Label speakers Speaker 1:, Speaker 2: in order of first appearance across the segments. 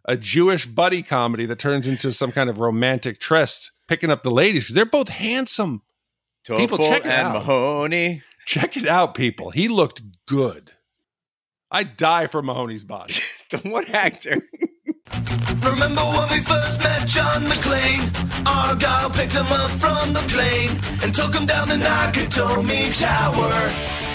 Speaker 1: a Jewish buddy comedy that turns into some kind of romantic tryst, picking up the ladies because they're both handsome. People, check it out.
Speaker 2: Mahoney.
Speaker 1: Check it out, people. He looked good. I'd die for Mahoney's body.
Speaker 2: The one actor.
Speaker 3: Remember when we first met John McClane? Argyle picked him up from the plane and took him down the Nakatomi Tower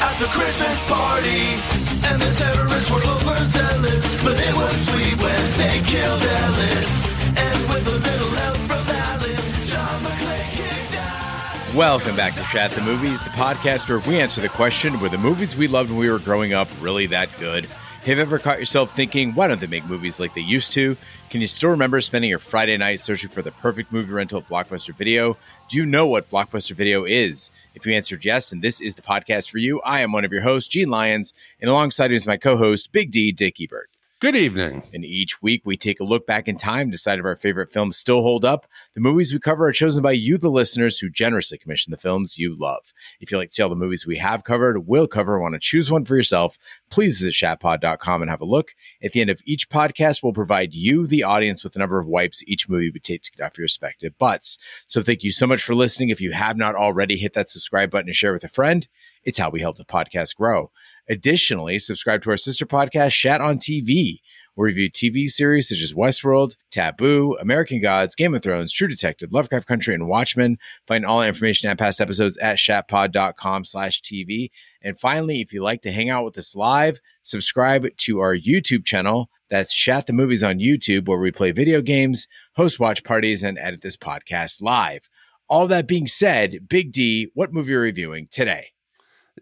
Speaker 3: at the Christmas party. And the terrorists were overzealous, but it was sweet when they killed Ellis. And with a little help from Alan, John McClane kicked ass.
Speaker 2: Welcome back to Shat The Movies, the podcast where we answer the question, were the movies we loved when we were growing up really that good? Have you ever caught yourself thinking, why don't they make movies like they used to? Can you still remember spending your Friday night searching for the perfect movie rental at Blockbuster Video? Do you know what Blockbuster Video is? If you answered yes, then this is the podcast for you. I am one of your hosts, Gene Lyons, and alongside me is my co-host, Big D, Dick Ebert.
Speaker 1: Good evening.
Speaker 2: And each week we take a look back in time, decide if our favorite films still hold up. The movies we cover are chosen by you, the listeners, who generously commission the films you love. If you'd like to see all the movies we have covered, will cover, want to choose one for yourself, please visit shatpod.com and have a look. At the end of each podcast, we'll provide you, the audience, with the number of wipes each movie would take to get off your respective butts. So thank you so much for listening. If you have not already, hit that subscribe button and share with a friend. It's how we help the podcast grow. Additionally, subscribe to our sister podcast, Shat on TV. We review TV series such as Westworld, Taboo, American Gods, Game of Thrones, True Detective, Lovecraft Country, and Watchmen. Find all information and past episodes at shatpod.com/TV. And finally, if you'd like to hang out with us live, subscribe to our YouTube channel. That's Shat the Movies on YouTube, where we play video games, host watch parties, and edit this podcast live. All that being said, Big D, what movie are you reviewing today?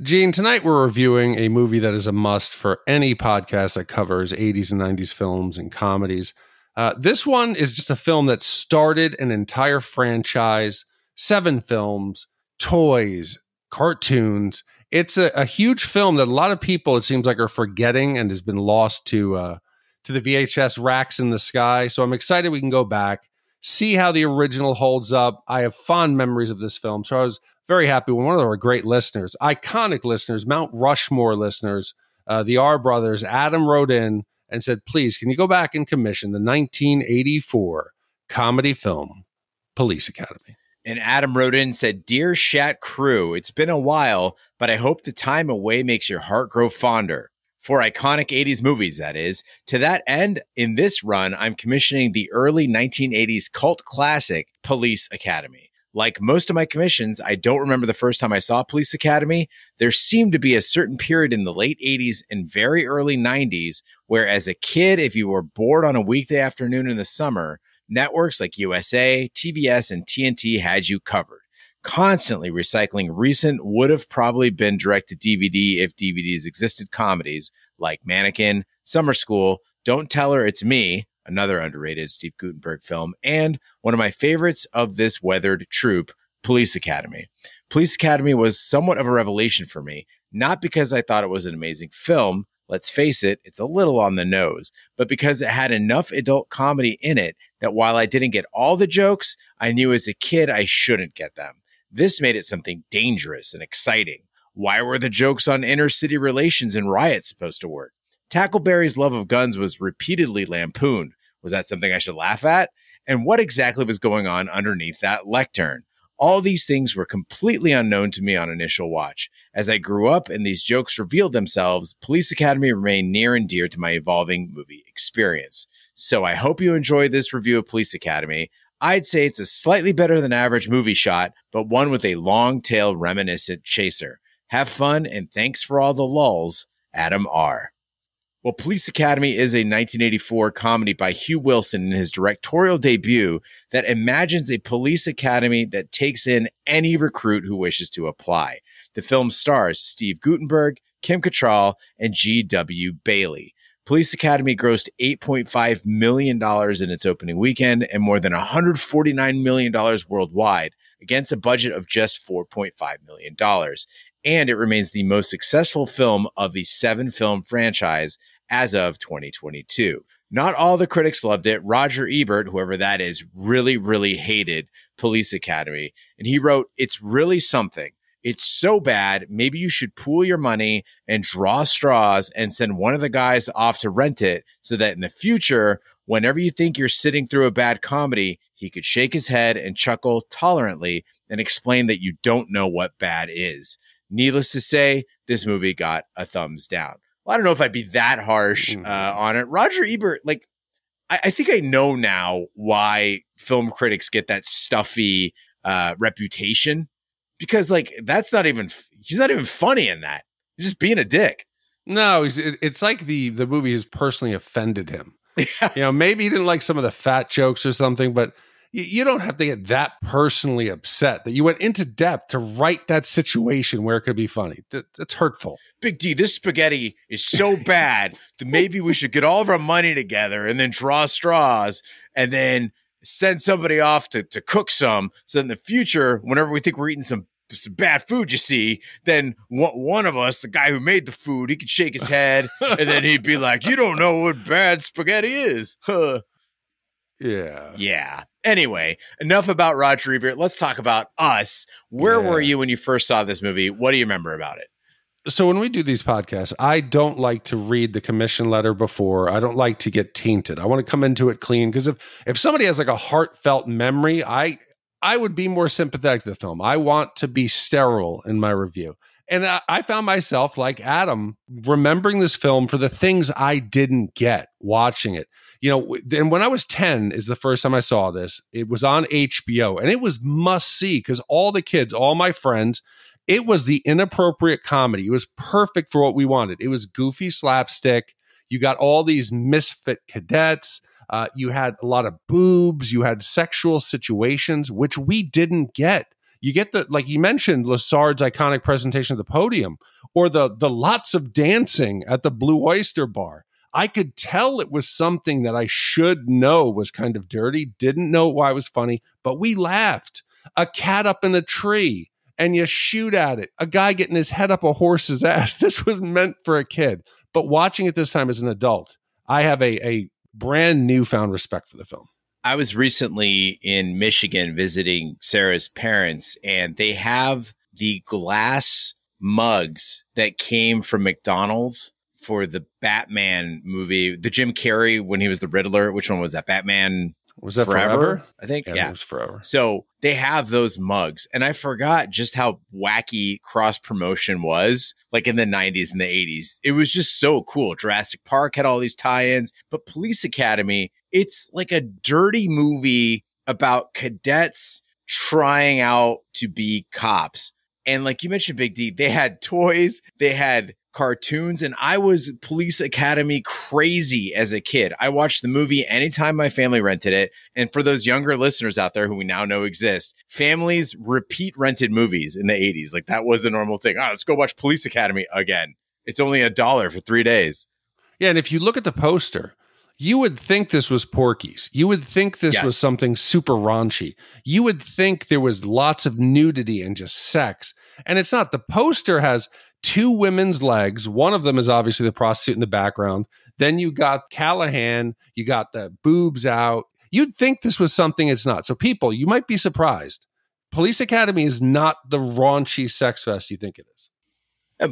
Speaker 1: Gene, tonight we're reviewing a movie that is a must for any podcast that covers 80s and 90s films and comedies. This one is just a film that started an entire franchise, 7 films, toys, cartoons. It's a huge film that a lot of people, it seems like, are forgetting and has been lost to the VHS racks in the sky. So I'm excited we can go back, see how the original holds up. I have fond memories of this film, so I was very happy when one of our great listeners, iconic listeners, Mount Rushmore listeners, the R brothers, Adam wrote in and said, please, can you go back and commission the 1984 comedy film, Police Academy?
Speaker 2: And Adam wrote in and said, Dear Shat crew, it's been a while, but I hope the time away makes your heart grow fonder. For iconic 80s movies, that is. To that end, in this run, I'm commissioning the early 1980s cult classic, Police Academy. Like most of my commissions, I don't remember the first time I saw Police Academy. There seemed to be a certain period in the late 80s and very early 90s where, as a kid, if you were bored on a weekday afternoon in the summer, networks like USA, TBS, and TNT had you covered, constantly recycling recent would have probably been direct-to-DVD if DVDs existed comedies like Mannequin, Summer School, Don't Tell Her It's Me, another underrated Steve Guttenberg film, and one of my favorites of this weathered troupe, Police Academy. Police Academy was somewhat of a revelation for me, not because I thought it was an amazing film, let's face it, it's a little on the nose, but because it had enough adult comedy in it that while I didn't get all the jokes, I knew as a kid I shouldn't get them. This made it something dangerous and exciting. Why were the jokes on inner city relations and riots supposed to work? Tackleberry's love of guns was repeatedly lampooned. Was that something I should laugh at? And what exactly was going on underneath that lectern? All these things were completely unknown to me on initial watch. As I grew up and these jokes revealed themselves, Police Academy remained near and dear to my evolving movie experience. So I hope you enjoyed this review of Police Academy. I'd say it's a slightly better than average movie shot, but one with a long tail reminiscent chaser. Have fun and thanks for all the lulls, Adam R. Well, Police Academy is a 1984 comedy by Hugh Wilson in his directorial debut that imagines a police academy that takes in any recruit who wishes to apply. The film stars Steve Guttenberg, Kim Cattrall, and G.W. Bailey. Police Academy grossed $8.5 million in its opening weekend and more than $149 million worldwide against a budget of just $4.5 million. And it remains the most successful film of the 7-film franchise as of 2022. Not all the critics loved it. Roger Ebert, whoever that is, really, really hated Police Academy. And he wrote, "It's really something. It's so bad, maybe you should pool your money and draw straws and send one of the guys off to rent it so that in the future, whenever you think you're sitting through a bad comedy, he could shake his head and chuckle tolerantly and explain that you don't know what bad is. Needless to say, this movie got a thumbs down. Well, I don't know if I'd be that harsh on it. Roger Ebert, like, I think I know now why film critics get that stuffy reputation, because like he's not even funny in that. He's just being a dick.
Speaker 1: No, it's like the movie has personally offended him. Yeah. Maybe he didn't like some of the fat jokes or something, but you don't have to get that personally upset that you went into depth to write that situation where it could be funny. That's hurtful.
Speaker 2: Big D, this spaghetti is so bad that maybe we should get all of our money together and then draw straws and then send somebody off to cook some. So in the future, whenever we think we're eating some bad food, you see, then one of us, the guy who made the food, he could shake his head and then he'd be like, you don't know what bad spaghetti is. Huh.
Speaker 1: Yeah.
Speaker 2: Anyway, enough about Roger Ebert. Let's talk about us. Where were you when you first saw this movie? What do you remember about it?
Speaker 1: So when we do these podcasts, I don't like to read the commission letter before. I don't like to get tainted. I want to come into it clean, because if somebody has like a heartfelt memory, I would be more sympathetic to the film. I want to be sterile in my review. And I found myself, like Adam, remembering this film for the things I didn't get watching it. And when I was 10 is the first time I saw this. It was on HBO, and it was must see because all the kids, all my friends, it was the inappropriate comedy. It was perfect for what we wanted. It was goofy slapstick. You got all these misfit cadets. You had a lot of boobs. You had sexual situations, which we didn't get. You get like you mentioned, Lassard's iconic presentation of the podium, or the lots of dancing at the Blue Oyster Bar. I could tell it was something that I should know was kind of dirty, didn't know why it was funny, but we laughed. A cat up in a tree, and you shoot at it. A guy getting his head up a horse's ass. This was meant for a kid. But watching it this time as an adult, I have a brand newfound respect for the film.
Speaker 2: I was recently in Michigan visiting Sarah's parents, and they have the glass mugs that came from McDonald's for the Batman movie, the Jim Carrey when he was the Riddler. Which one was that? Batman
Speaker 1: Was that Forever?
Speaker 2: I think. Yeah.
Speaker 1: It was Forever.
Speaker 2: So they have those mugs. And I forgot just how wacky cross promotion was, like in the 90s and the 80s. It was just so cool. Jurassic Park had all these tie-ins, but Police Academy, it's like a dirty movie about cadets trying out to be cops. And like you mentioned, Big D, they had toys, they had cartoons, and I was Police Academy crazy as a kid. I watched the movie anytime my family rented it. And for those younger listeners out there who we now know exist, families repeat rented movies in the 80s. Like that was a normal thing. Oh, let's go watch Police Academy again. It's only $1 for 3 days.
Speaker 1: Yeah, and if you look at the poster, you would think this was Porky's. You would think this was something super raunchy. You would think there was lots of nudity and just sex. And it's not. The poster has 2 women's legs. One of them is obviously the prostitute in the background. Then you got Callahan. You got the boobs out. You'd think this was something it's not. So people, you might be surprised. Police Academy is not the raunchy sex fest you think it is.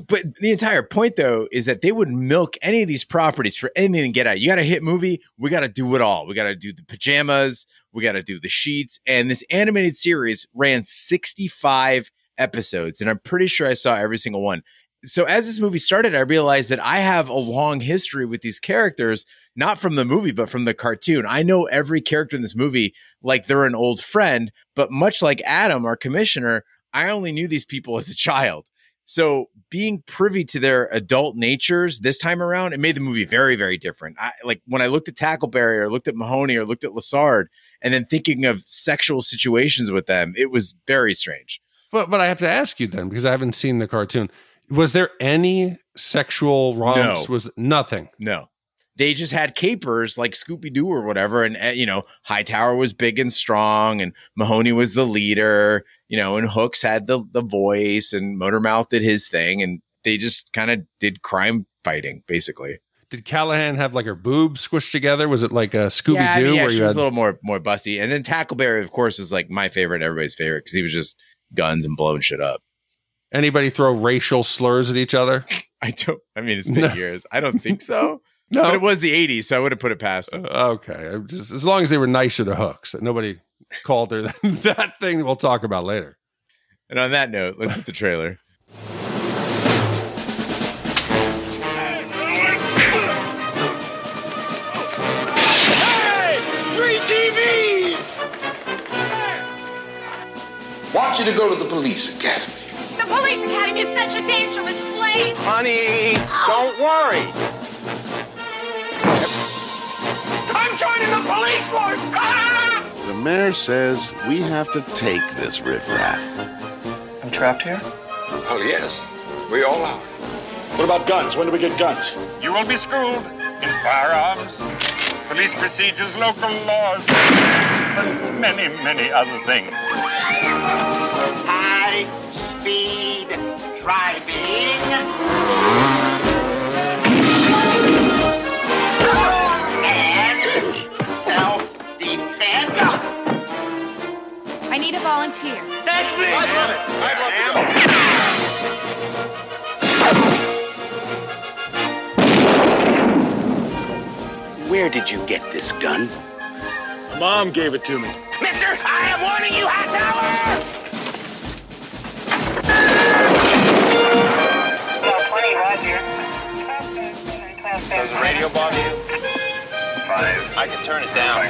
Speaker 2: But the entire point, though, is that they would milk any of these properties for anything to get out. You got a hit movie, we got to do it all. We got to do the pajamas, we got to do the sheets. And this animated series ran 65 episodes, and I'm pretty sure I saw every single one. So as this movie started, I realized that I have a long history with these characters, not from the movie, but from the cartoon. I know every character in this movie like they're an old friend, but much like Adam, our commissioner, I only knew these people as a child. So being privy to their adult natures this time around, it made the movie very, very different. Like when I looked at Tackleberry or looked at Mahoney or looked at Lassard, and then thinking of sexual situations with them, it was very strange.
Speaker 1: But I have to ask you then, because I haven't seen the cartoon, was there any sexual romps?
Speaker 2: No.
Speaker 1: Was nothing?
Speaker 2: No. They just had capers like Scooby-Doo or whatever. And, Hightower was big and strong, and Mahoney was the leader, and Hooks had the voice, and Motormouth did his thing. And they just kind of did crime fighting, basically.
Speaker 1: Did Callahan have like her boobs squished together? Was it like a Scooby-Doo?
Speaker 2: Yeah, she was a little more busty. And then Tackleberry, of course, is like my favorite, everybody's favorite, because he was just guns and blowing shit up.
Speaker 1: Anybody throw racial slurs at each other?
Speaker 2: I mean, it's been years. I don't think so.
Speaker 1: No.
Speaker 2: But it was the 80s, so I would have put it past them.
Speaker 1: Okay. Just, as long as they were nicer to Hooks, that nobody called her that thing we'll talk about later.
Speaker 2: And on that note, let's hit the trailer.
Speaker 4: Hey! Free TVs!
Speaker 5: Want you to go to the police academy.
Speaker 6: The police academy is such a dangerous place.
Speaker 4: Honey, don't worry. I'm joining the police force! Ah!
Speaker 5: The mayor says we have to take this riffraff.
Speaker 7: I'm trapped here?
Speaker 5: Oh, yes. We all are.
Speaker 8: What about guns? When do we get guns?
Speaker 9: You will be schooled in firearms, police procedures, local laws, and many, many other things.
Speaker 4: High-speed driving. And self-defense.
Speaker 6: I need a volunteer.
Speaker 4: That's me.
Speaker 5: I'd love it. I'd love to go.
Speaker 7: Where did you get this gun?
Speaker 8: Mom gave it to me.
Speaker 4: Mister, I am warning you, Hightower!
Speaker 9: Does the radio bother you? 5. I can turn it down.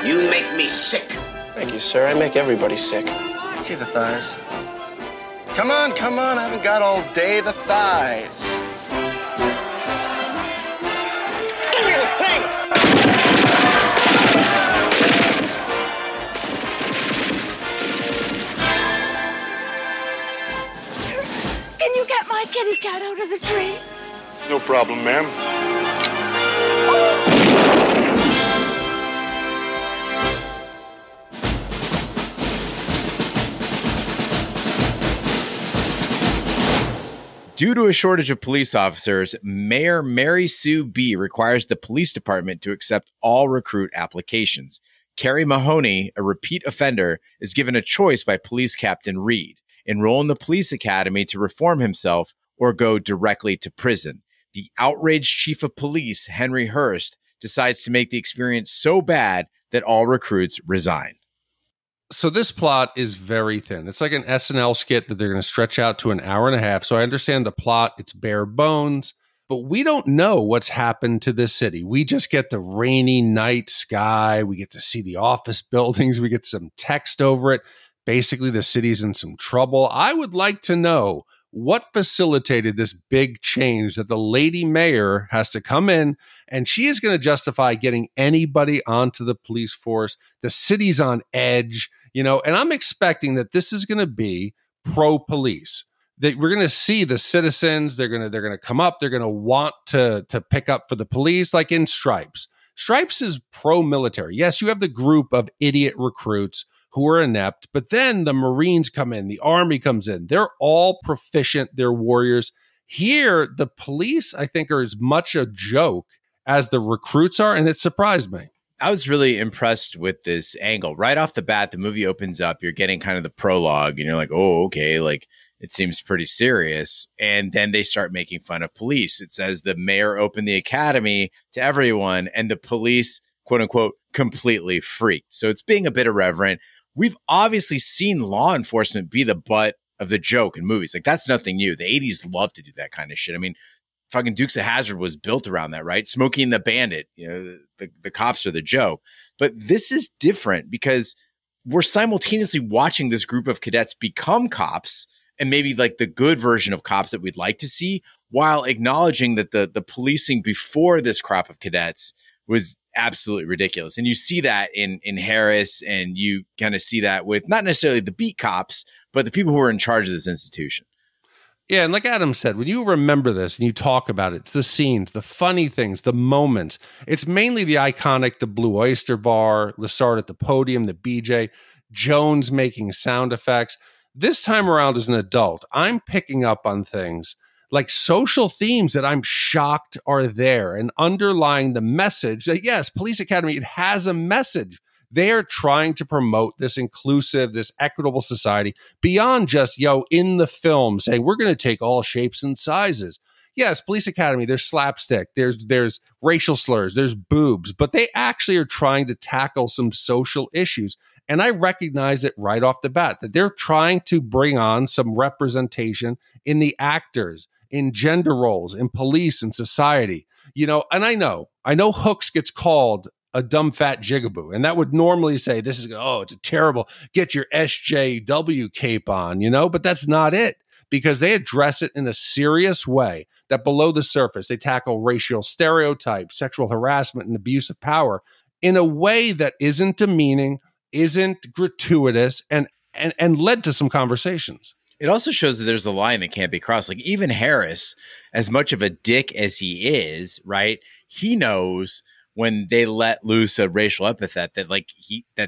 Speaker 7: You make me sick.
Speaker 10: Thank you, sir. I make everybody sick.
Speaker 7: See the thighs. Come on, I haven't got all day. The thighs.
Speaker 4: Give me the thing!
Speaker 6: Can you get my kitty cat out of the tree?
Speaker 8: No problem, ma'am.
Speaker 2: Due to a shortage of police officers, Mayor Mary Sue B. requires the police department to accept all recruit applications. Kerry Mahoney, a repeat offender, is given a choice by Police Captain Reed: enroll in the police academy to reform himself or go directly to prison. The outraged chief of police, Henry Hurst, decides to make the experience so bad that all recruits resign.
Speaker 1: So this plot is very thin. It's like an SNL skit that they're going to stretch out to an hour and a half. So I understand the plot. It's bare bones, but we don't know what's happened to this city. We just get the rainy night sky. We get to see the office buildings. We get some text over it. Basically, the city's in some trouble. I would like to know what facilitated this big change that the lady mayor has to come in, and she is going to justify getting anybody onto the police force. The city's on edge, and I'm expecting that this is going to be pro-police. That we're going to see the citizens. They're going to come up. They're going to want to pick up for the police, like in Stripes. Stripes is pro-military. Yes, you have the group of idiot recruits who are inept, but then the Marines come in, the Army comes in. They're all proficient. They're warriors. Here, the police, I think, are as much a joke as the recruits are, and it surprised me.
Speaker 2: I was really impressed with this angle. Right off the bat, the movie opens up, you're getting kind of the prologue, and you're like, oh, okay, like, it seems pretty serious. And then they start making fun of police. It says the mayor opened the academy to everyone, and the police, quote unquote, completely freaked. So it's being a bit irreverent. We've obviously seen law enforcement be the butt of the joke in movies. Like, that's nothing new. The 80s love to do that kind of shit. I mean, fucking Dukes of Hazzard was built around that, right? Smokey and the Bandit, the cops are the joke. But this is different because we're simultaneously watching this group of cadets become cops, and maybe like the good version of cops that we'd like to see, while acknowledging that the policing before this crop of cadets was absolutely ridiculous. And you see that in Harris, and you kind of see that with not necessarily the beat cops, but the people who are in charge of this institution.
Speaker 1: Yeah, and like Adam said, when you remember this and you talk about it, it's the scenes, the funny things, the moments. It's mainly the iconic, the Blue Oyster Bar, Lessard at the podium, the BJ, Jones making sound effects. This time around as an adult, I'm picking up on things like social themes that I'm shocked are there, and underlying the message that, yes, Police Academy, it has a message. They are trying to promote this inclusive, this equitable society beyond just, in the film saying we're going to take all shapes and sizes. Yes, Police Academy, there's slapstick, there's racial slurs, there's boobs, but they actually are trying to tackle some social issues. And I recognize it right off the bat that they're trying to bring on some representation in the actors, in gender roles, in police and society. And I know Hooks gets called a dumb fat jigaboo, and that would normally say it's a terrible, get your SJW cape on, but that's not it, because they address it in a serious way, that below the surface, they tackle racial stereotypes, sexual harassment, and abuse of power in a way that isn't demeaning, isn't gratuitous, and led to some conversations.
Speaker 2: It also shows that there's a line that can't be crossed. Like, even Harris, as much of a dick as he is, right? He knows when they let loose a racial epithet that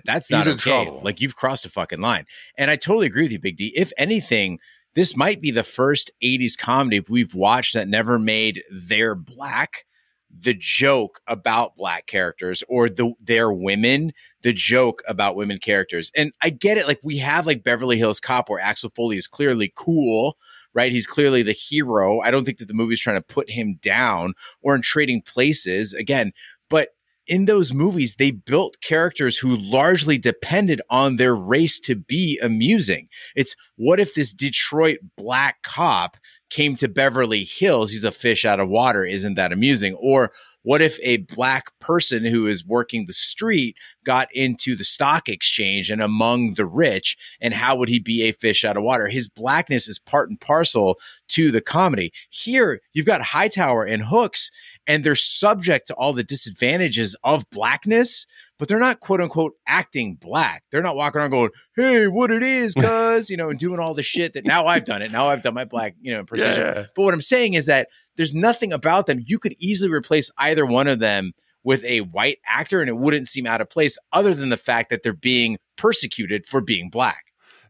Speaker 2: that's not
Speaker 1: He's in
Speaker 2: okay.
Speaker 1: trouble.
Speaker 2: Like, you've crossed a fucking line. And I totally agree with you, Big D. If anything, this might be the first 80s comedy we've watched that never made their black the joke about black characters, or their women the joke about women characters. And I get it. Like, we have like Beverly Hills Cop, where Axel Foley is clearly cool, right? He's clearly the hero. I don't think that the movie's trying to put him down, or in Trading Places again. But in those movies, they built characters who largely depended on their race to be amusing. It's, what if this Detroit black cop came to Beverly Hills? He's a fish out of water. Isn't that amusing? Or what if a black person who is working the street got into the stock exchange and among the rich, and how would he be a fish out of water? His blackness is part and parcel to the comedy. Here, you've got Hightower and Hooks, and they're subject to all the disadvantages of blackness, but they're not, quote unquote, acting black. They're not walking around going, hey, what it is, cuz, and doing all the shit that now I've done it. Now I've done my black, impersonation. Yeah. But what I'm saying is that there's nothing about them. You could easily replace either one of them with a white actor, and it wouldn't seem out of place, other than the fact that they're being persecuted for being black.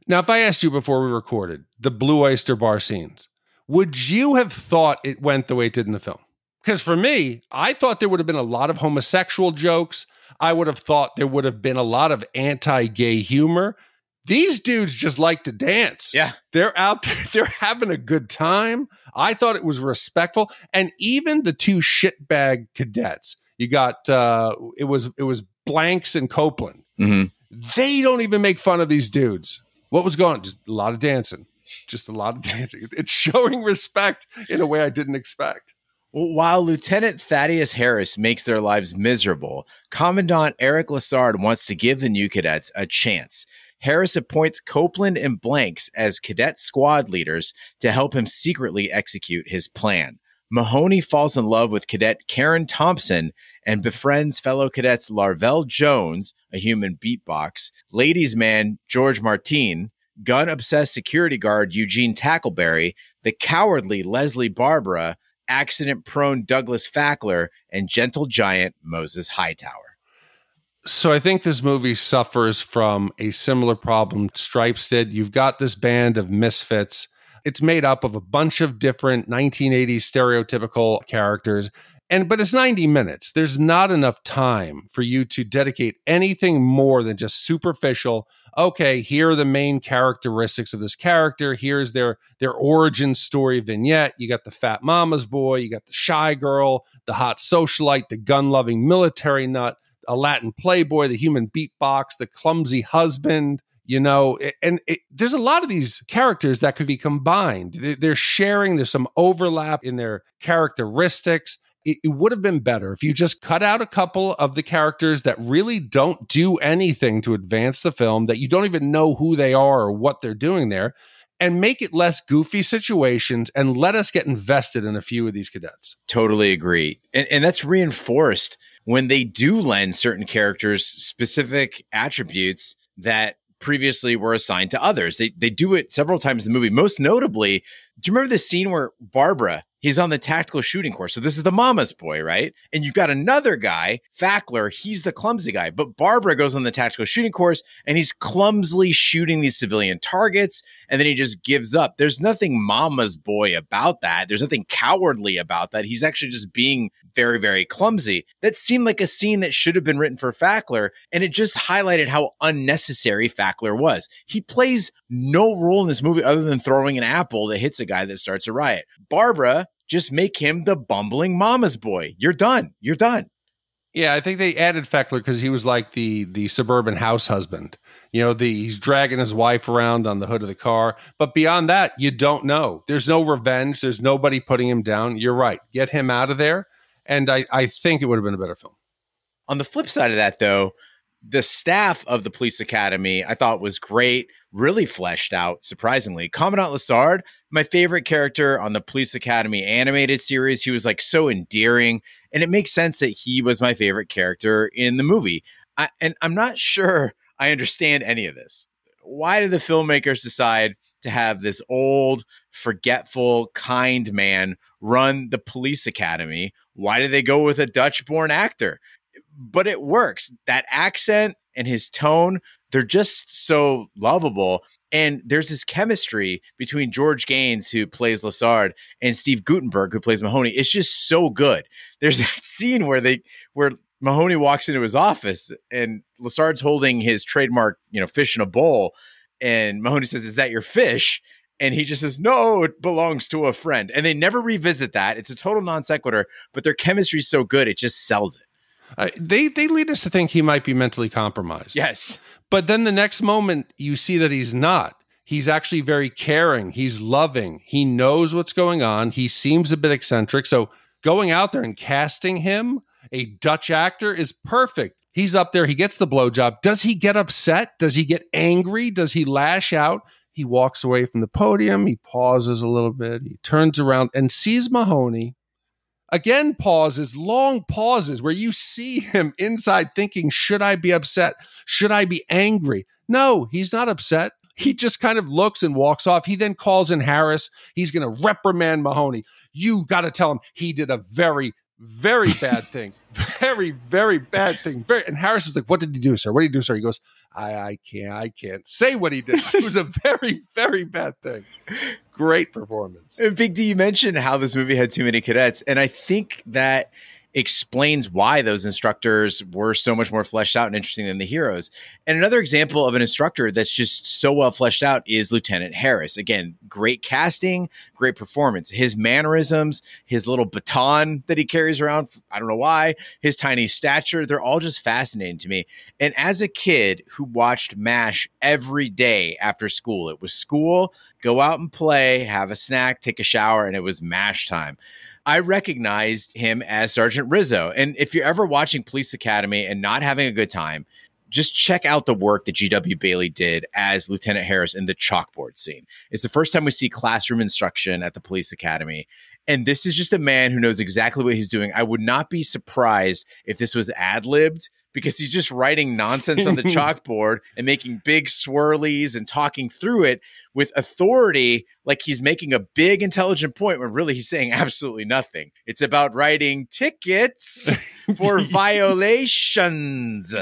Speaker 1: Now, if I asked you before we recorded the Blue Oyster Bar scenes, would you have thought it went the way it did in the film? Because for me, I thought there would have been a lot of homosexual jokes. I would have thought there would have been a lot of anti-gay humor. These dudes just like to dance.
Speaker 2: Yeah.
Speaker 1: They're out there. They're having a good time. I thought it was respectful. And even the two shitbag cadets, you got, it was Blanks and Copeland.
Speaker 2: Mm-hmm.
Speaker 1: They don't even make fun of these dudes. What was going on? Just a lot of dancing. Just a lot of dancing. It's showing respect in a way I didn't expect.
Speaker 2: While Lieutenant Thaddeus Harris makes their lives miserable, Commandant Eric Lassard wants to give the new cadets a chance. Harris appoints Copeland and Blanks as cadet squad leaders to help him secretly execute his plan. Mahoney falls in love with Cadet Karen Thompson and befriends fellow cadets Larvell Jones, a human beatbox, ladies' man George Martin, gun-obsessed security guard Eugene Tackleberry, the cowardly Leslie Barbara, accident-prone Douglas Fackler, and gentle giant Moses Hightower.
Speaker 1: So I think this movie suffers from a similar problem Stripes did. You've got this band of misfits. It's made up of a bunch of different 1980s stereotypical characters, but it's 90 minutes. There's not enough time for you to dedicate anything more than just superficial. Okay, here are the main characteristics of this character. Here's their origin story vignette. You got the fat mama's boy. You got the shy girl, the hot socialite, the gun-loving military nut, a Latin playboy, the human beatbox, the clumsy husband. There's a lot of these characters that could be combined. They're sharing. There's some overlap in their characteristics. It would have been better if you just cut out a couple of the characters that really don't do anything to advance the film, that you don't even know who they are or what they're doing there, and make it less goofy situations and let us get invested in a few of these cadets.
Speaker 2: Totally agree. And that's reinforced when they do lend certain characters specific attributes that previously were assigned to others. They do it several times in the movie. Most notably, do you remember the scene where Barbara He's on the tactical shooting course. So this is the mama's boy, right? And you've got another guy, Fackler. He's the clumsy guy. But Barbara goes on the tactical shooting course and he's clumsily shooting these civilian targets. And then he just gives up. There's nothing mama's boy about that. There's nothing cowardly about that. He's actually just being very, very clumsy. That seemed like a scene that should have been written for Fackler. And it just highlighted how unnecessary Fackler was. He plays no role in this movie other than throwing an apple that hits a guy that starts a riot. Barbara, just make him the bumbling mama's boy. You're done. You're done.
Speaker 1: Yeah, I think they added Fackler because he was like the suburban house husband. You know, he's dragging his wife around on the hood of the car. But beyond that, you don't know. There's no revenge. There's nobody putting him down. You're right. Get him out of there. And I think it would have been a better film.
Speaker 2: On the flip side of that, though, the staff of the police academy, I thought was great, really fleshed out, surprisingly. Commandant Lassard, my favorite character on the police academy animated series. He was like so endearing, and it makes sense that he was my favorite character in the movie. And I'm not sure I understand any of this. Why did the filmmakers decide to have this old, forgetful, kind man run the police academy? Why did they go with a Dutch-born actor? But it works. That accent and his tone, they're just so lovable. And there's this chemistry between George Gaines, who plays Lassard, and Steve Guttenberg, who plays Mahoney. It's just so good. There's that scene where Mahoney walks into his office and Lassard's holding his trademark, fish in a bowl. And Mahoney says, "Is that your fish?" And he just says, "No, it belongs to a friend." And they never revisit that. It's a total non sequitur, but their chemistry is so good, it just sells it.
Speaker 1: They lead us to think he might be mentally compromised.
Speaker 2: Yes.
Speaker 1: But then the next moment, you see that he's not. He's actually very caring. He's loving. He knows what's going on. He seems a bit eccentric. So going out there and casting him, a Dutch actor, is perfect. He's up there. He gets the blowjob. Does he get upset? Does he get angry? Does he lash out? He walks away from the podium. He pauses a little bit. He turns around and sees Mahoney. Again, pauses, long pauses where you see him inside thinking, should I be upset? Should I be angry? No, he's not upset. He just kind of looks and walks off. He then calls in Harris. He's going to reprimand Mahoney. You got to tell him he did a very, very bad thing. Very, very bad thing. And Harris is like, "What did he do, sir? What did he do, sir?" He goes, I can't say what he did. It was a very, very bad thing. Great performance.
Speaker 2: And Big D, you mentioned how this movie had too many cadets, and I think that explains why those instructors were so much more fleshed out and interesting than the heroes. And another example of an instructor that's just so well fleshed out is Lieutenant Harris. Again, great casting, great performance. His mannerisms, his little baton that he carries around, I don't know why, his tiny stature, they're all just fascinating to me. And as a kid who watched MASH every day after school, it was school, go out and play, have a snack, take a shower, and it was MASH time. I recognized him as Sergeant Rizzo. And if you're ever watching Police Academy and not having a good time, just check out the work that G.W. Bailey did as Lieutenant Harris in the chalkboard scene. It's the first time we see classroom instruction at the Police Academy. And this is just a man who knows exactly what he's doing. I would not be surprised if this was ad-libbed, because he's just writing nonsense on the chalkboard and making big swirlies and talking through it with authority, like he's making a big intelligent point when really he's saying absolutely nothing. It's about writing tickets for violations.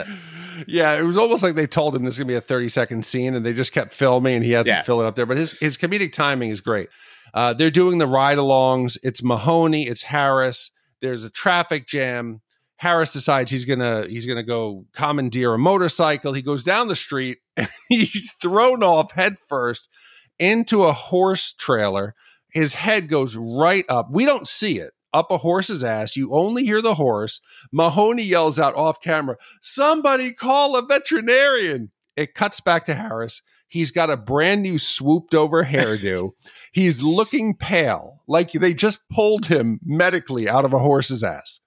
Speaker 1: Yeah, it was almost like they told him this is going to be a 30-second scene, and they just kept filming, and he had to fill it up there. But his comedic timing is great. They're doing the ride-alongs. It's Mahoney. It's Harris. There's a traffic jam. Harris decides he's gonna go commandeer a motorcycle. He goes down the street and he's thrown off head first into a horse trailer. His head goes right up. We don't see it. Up a horse's ass. You only hear the horse. Mahoney yells out off camera, "Somebody call a veterinarian." It cuts back to Harris. He's got a brand new swooped over hairdo. He's looking pale, like they just pulled him medically out of a horse's ass.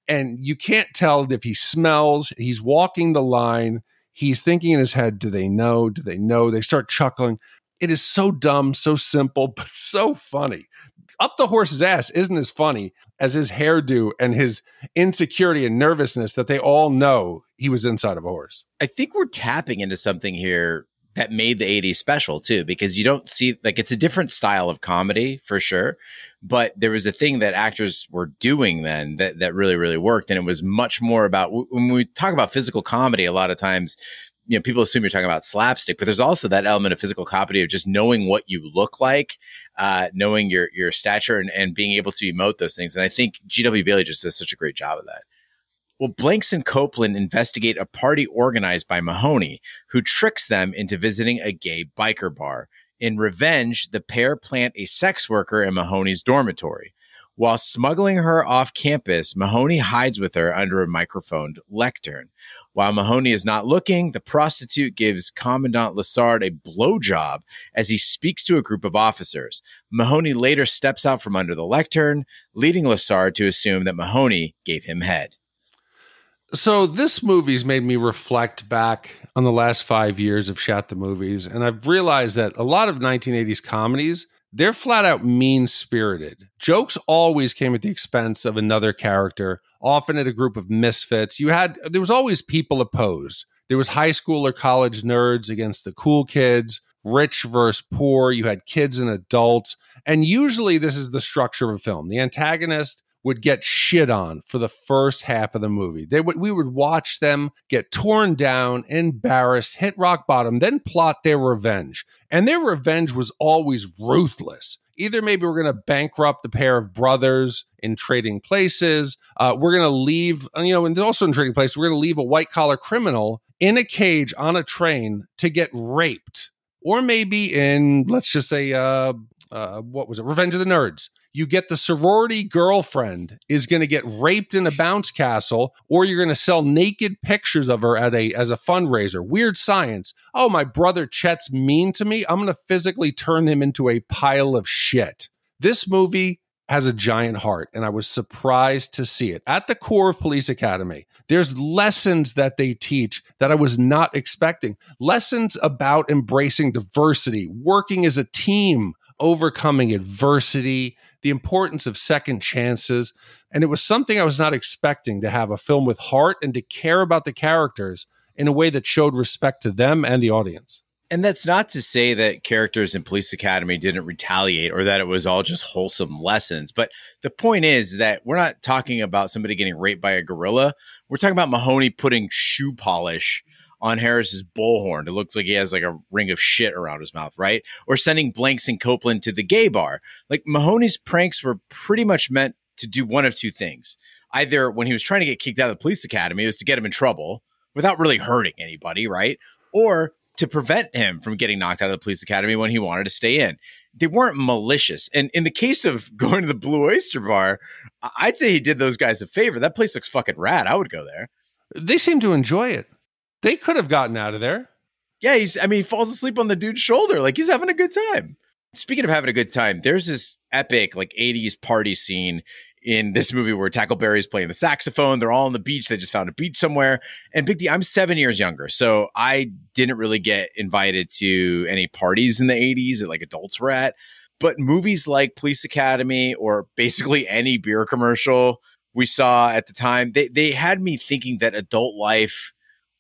Speaker 1: And you can't tell if he smells. He's walking the line. He's thinking in his head, do they know? Do they know? They start chuckling. It is so dumb, so simple, but so funny. Up the horse's ass isn't as funny as his hairdo and his insecurity and nervousness that they all know he was inside of a horse.
Speaker 2: I think we're tapping into something here, that made the 80s special too, because you don't see, like, it's a different style of comedy for sure, but there was a thing that actors were doing then that really, really worked. And it was much more about, when we talk about physical comedy, a lot of times, you know, people assume you're talking about slapstick, but there's also that element of physical comedy of just knowing what you look like, knowing your stature and being able to emote those things. And I think G.W. Bailey just does such a great job of that. Well, Blanks and Copeland investigate a party organized by Mahoney, who tricks them into visiting a gay biker bar. In revenge, the pair plant a sex worker in Mahoney's dormitory. While smuggling her off campus, Mahoney hides with her under a microphoned lectern. While Mahoney is not looking, the prostitute gives Commandant Lassard a blowjob as he speaks to a group of officers. Mahoney later steps out from under the lectern, leading Lassard to assume that Mahoney gave him head.
Speaker 1: So this movie's made me reflect back on the last 5 years of Shat the Movies, and I've realized that a lot of 1980s comedies, they're flat out mean-spirited. Jokes always came at the expense of another character, often at a group of misfits. There was always people opposed. There was high school or college nerds against the cool kids, rich versus poor. You had kids and adults. And usually this is the structure of a film. The antagonist would get shit on for the first half of the movie. We would watch them get torn down, embarrassed, hit rock bottom, then plot their revenge. And their revenge was always ruthless. Either maybe we're going to bankrupt a pair of brothers in Trading Places. We're going to leave, and also in Trading Places, we're going to leave a white-collar criminal in a cage on a train to get raped. Or maybe in, let's just say, what was it? Revenge of the Nerds. You get the sorority girlfriend is going to get raped in a bounce castle, or you're going to sell naked pictures of her as a fundraiser. Weird Science. Oh, my brother Chet's mean to me. I'm going to physically turn him into a pile of shit. This movie has a giant heart, and I was surprised to see it. At the core of Police Academy, there's lessons that they teach that I was not expecting. Lessons about embracing diversity, working as a team, overcoming adversity, the importance of second chances. And it was something I was not expecting, to have a film with heart and to care about the characters in a way that showed respect to them and the audience.
Speaker 2: And that's not to say that characters in Police Academy didn't retaliate or that it was all just wholesome lessons. But the point is that we're not talking about somebody getting raped by a gorilla. We're talking about Mahoney putting shoe polish on Harris's bullhorn. It looks like he has like a ring of shit around his mouth, right? Or sending Blanks and Copeland to the gay bar. Like, Mahoney's pranks were pretty much meant to do one of two things. Either when he was trying to get kicked out of the police academy, it was to get him in trouble without really hurting anybody, right? Or to prevent him from getting knocked out of the police academy when he wanted to stay in. They weren't malicious. And in the case of going to the Blue Oyster Bar, I'd say he did those guys a favor. That place looks fucking rad. I would go there.
Speaker 1: They seem to enjoy it. They could have gotten out of there.
Speaker 2: Yeah, he falls asleep on the dude's shoulder. Like, he's having a good time. Speaking of having a good time, there's this epic, like, 80s party scene in this movie where Tackleberry's playing the saxophone. They're all on the beach. They just found a beach somewhere. And Big D, I'm 7 years younger, so I didn't really get invited to any parties in the 80s that, like, adults were at. But movies like Police Academy, or basically any beer commercial we saw at the time, they had me thinking that adult life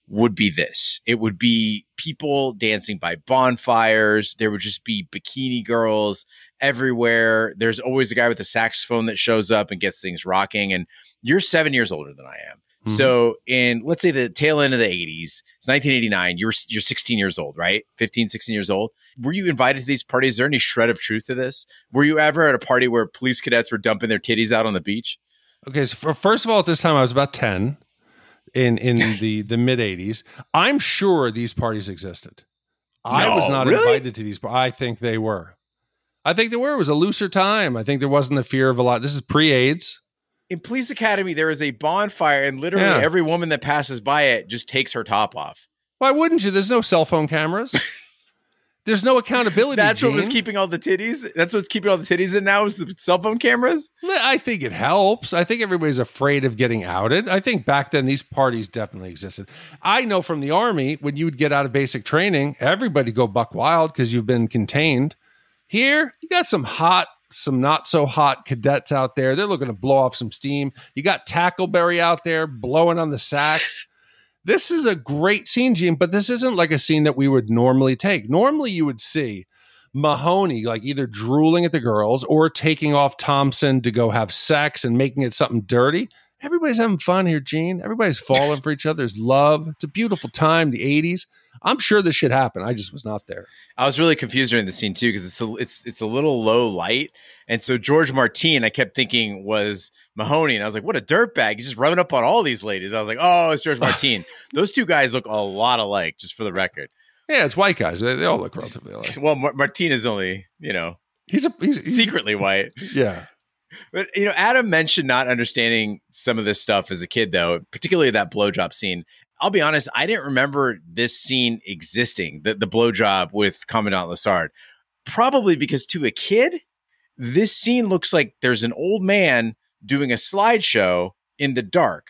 Speaker 2: would be this. It would be people dancing by bonfires. There would just be bikini girls everywhere. There's always a guy with a saxophone that shows up and gets things rocking. And you're 7 years older than I am. Mm-hmm. So in, let's say, the tail end of the 80s, it's 1989. You're 16 years old, right? 15, 16 years old. Were you invited to these parties? Is there any shred of truth to this? Were you ever at a party where police cadets were dumping their titties out on the beach?
Speaker 1: Okay, so first of all, at this time, I was about 10. In the mid 80s, I'm sure these parties existed. I was not invited to these. I think they were. It was a looser time. I think there wasn't the fear of a lot. This is pre-AIDS.
Speaker 2: In Police Academy, there is a bonfire, and literally every woman that passes by it just takes her top off.
Speaker 1: Why wouldn't you? There's no cell phone cameras. There's no accountability.
Speaker 2: That's
Speaker 1: Gene.
Speaker 2: what was keeping all the titties. That's what's keeping all the titties in now, is the cell phone cameras.
Speaker 1: I think it helps. I think everybody's afraid of getting outed. I think back then these parties definitely existed. I know from the Army, when you would get out of basic training, everybody go buck wild because you've been contained. Here, you got some not so hot cadets out there. They're looking to blow off some steam. You got Tackleberry out there blowing on the sax. This is a great scene, Gene, but this isn't like a scene that we would normally take. Normally you would see Mahoney like either drooling at the girls or taking off Thompson to go have sex and making it something dirty. Everybody's having fun here, Gene. Everybody's falling for each other's love. It's a beautiful time, the 80s. I'm sure this shit happened. I just was not there.
Speaker 2: I was really confused during the scene too because it's a little low light, and so George Martin I kept thinking was Mahoney, and I was like, "What a dirtbag! He's just rubbing up on all these ladies." I was like, "Oh, it's George Martin." Those two guys look a lot alike, just for the record.
Speaker 1: Yeah, it's white guys. They all look relatively alike.
Speaker 2: Well, Martin is only he's secretly white.
Speaker 1: Yeah.
Speaker 2: But, Adam mentioned not understanding some of this stuff as a kid, though, particularly that blowjob scene. I'll be honest, I didn't remember this scene existing, the blowjob with Commandant Lassard, probably because to a kid, this scene looks like there's an old man doing a slideshow in the dark.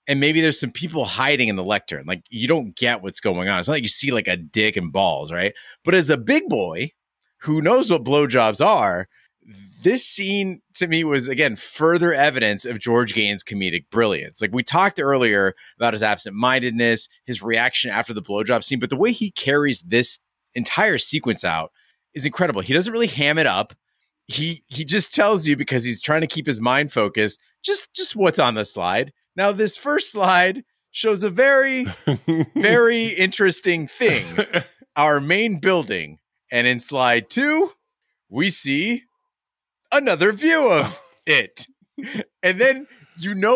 Speaker 2: And maybe there's some people hiding in the lectern. Like, you don't get what's going on. It's not like you see like a dick and balls, right? But as a big boy who knows what blowjobs are, this scene to me was, again, further evidence of George Gaines' comedic brilliance. Like we talked earlier about his absent-mindedness, his reaction after the blowjob scene, but the way he carries this entire sequence out is incredible. He doesn't really ham it up. He just tells you, because he's trying to keep his mind focused, just what's on the slide. Now, this first slide shows a very, very interesting thing. Our main building. And in slide 2, we see another view of it. And then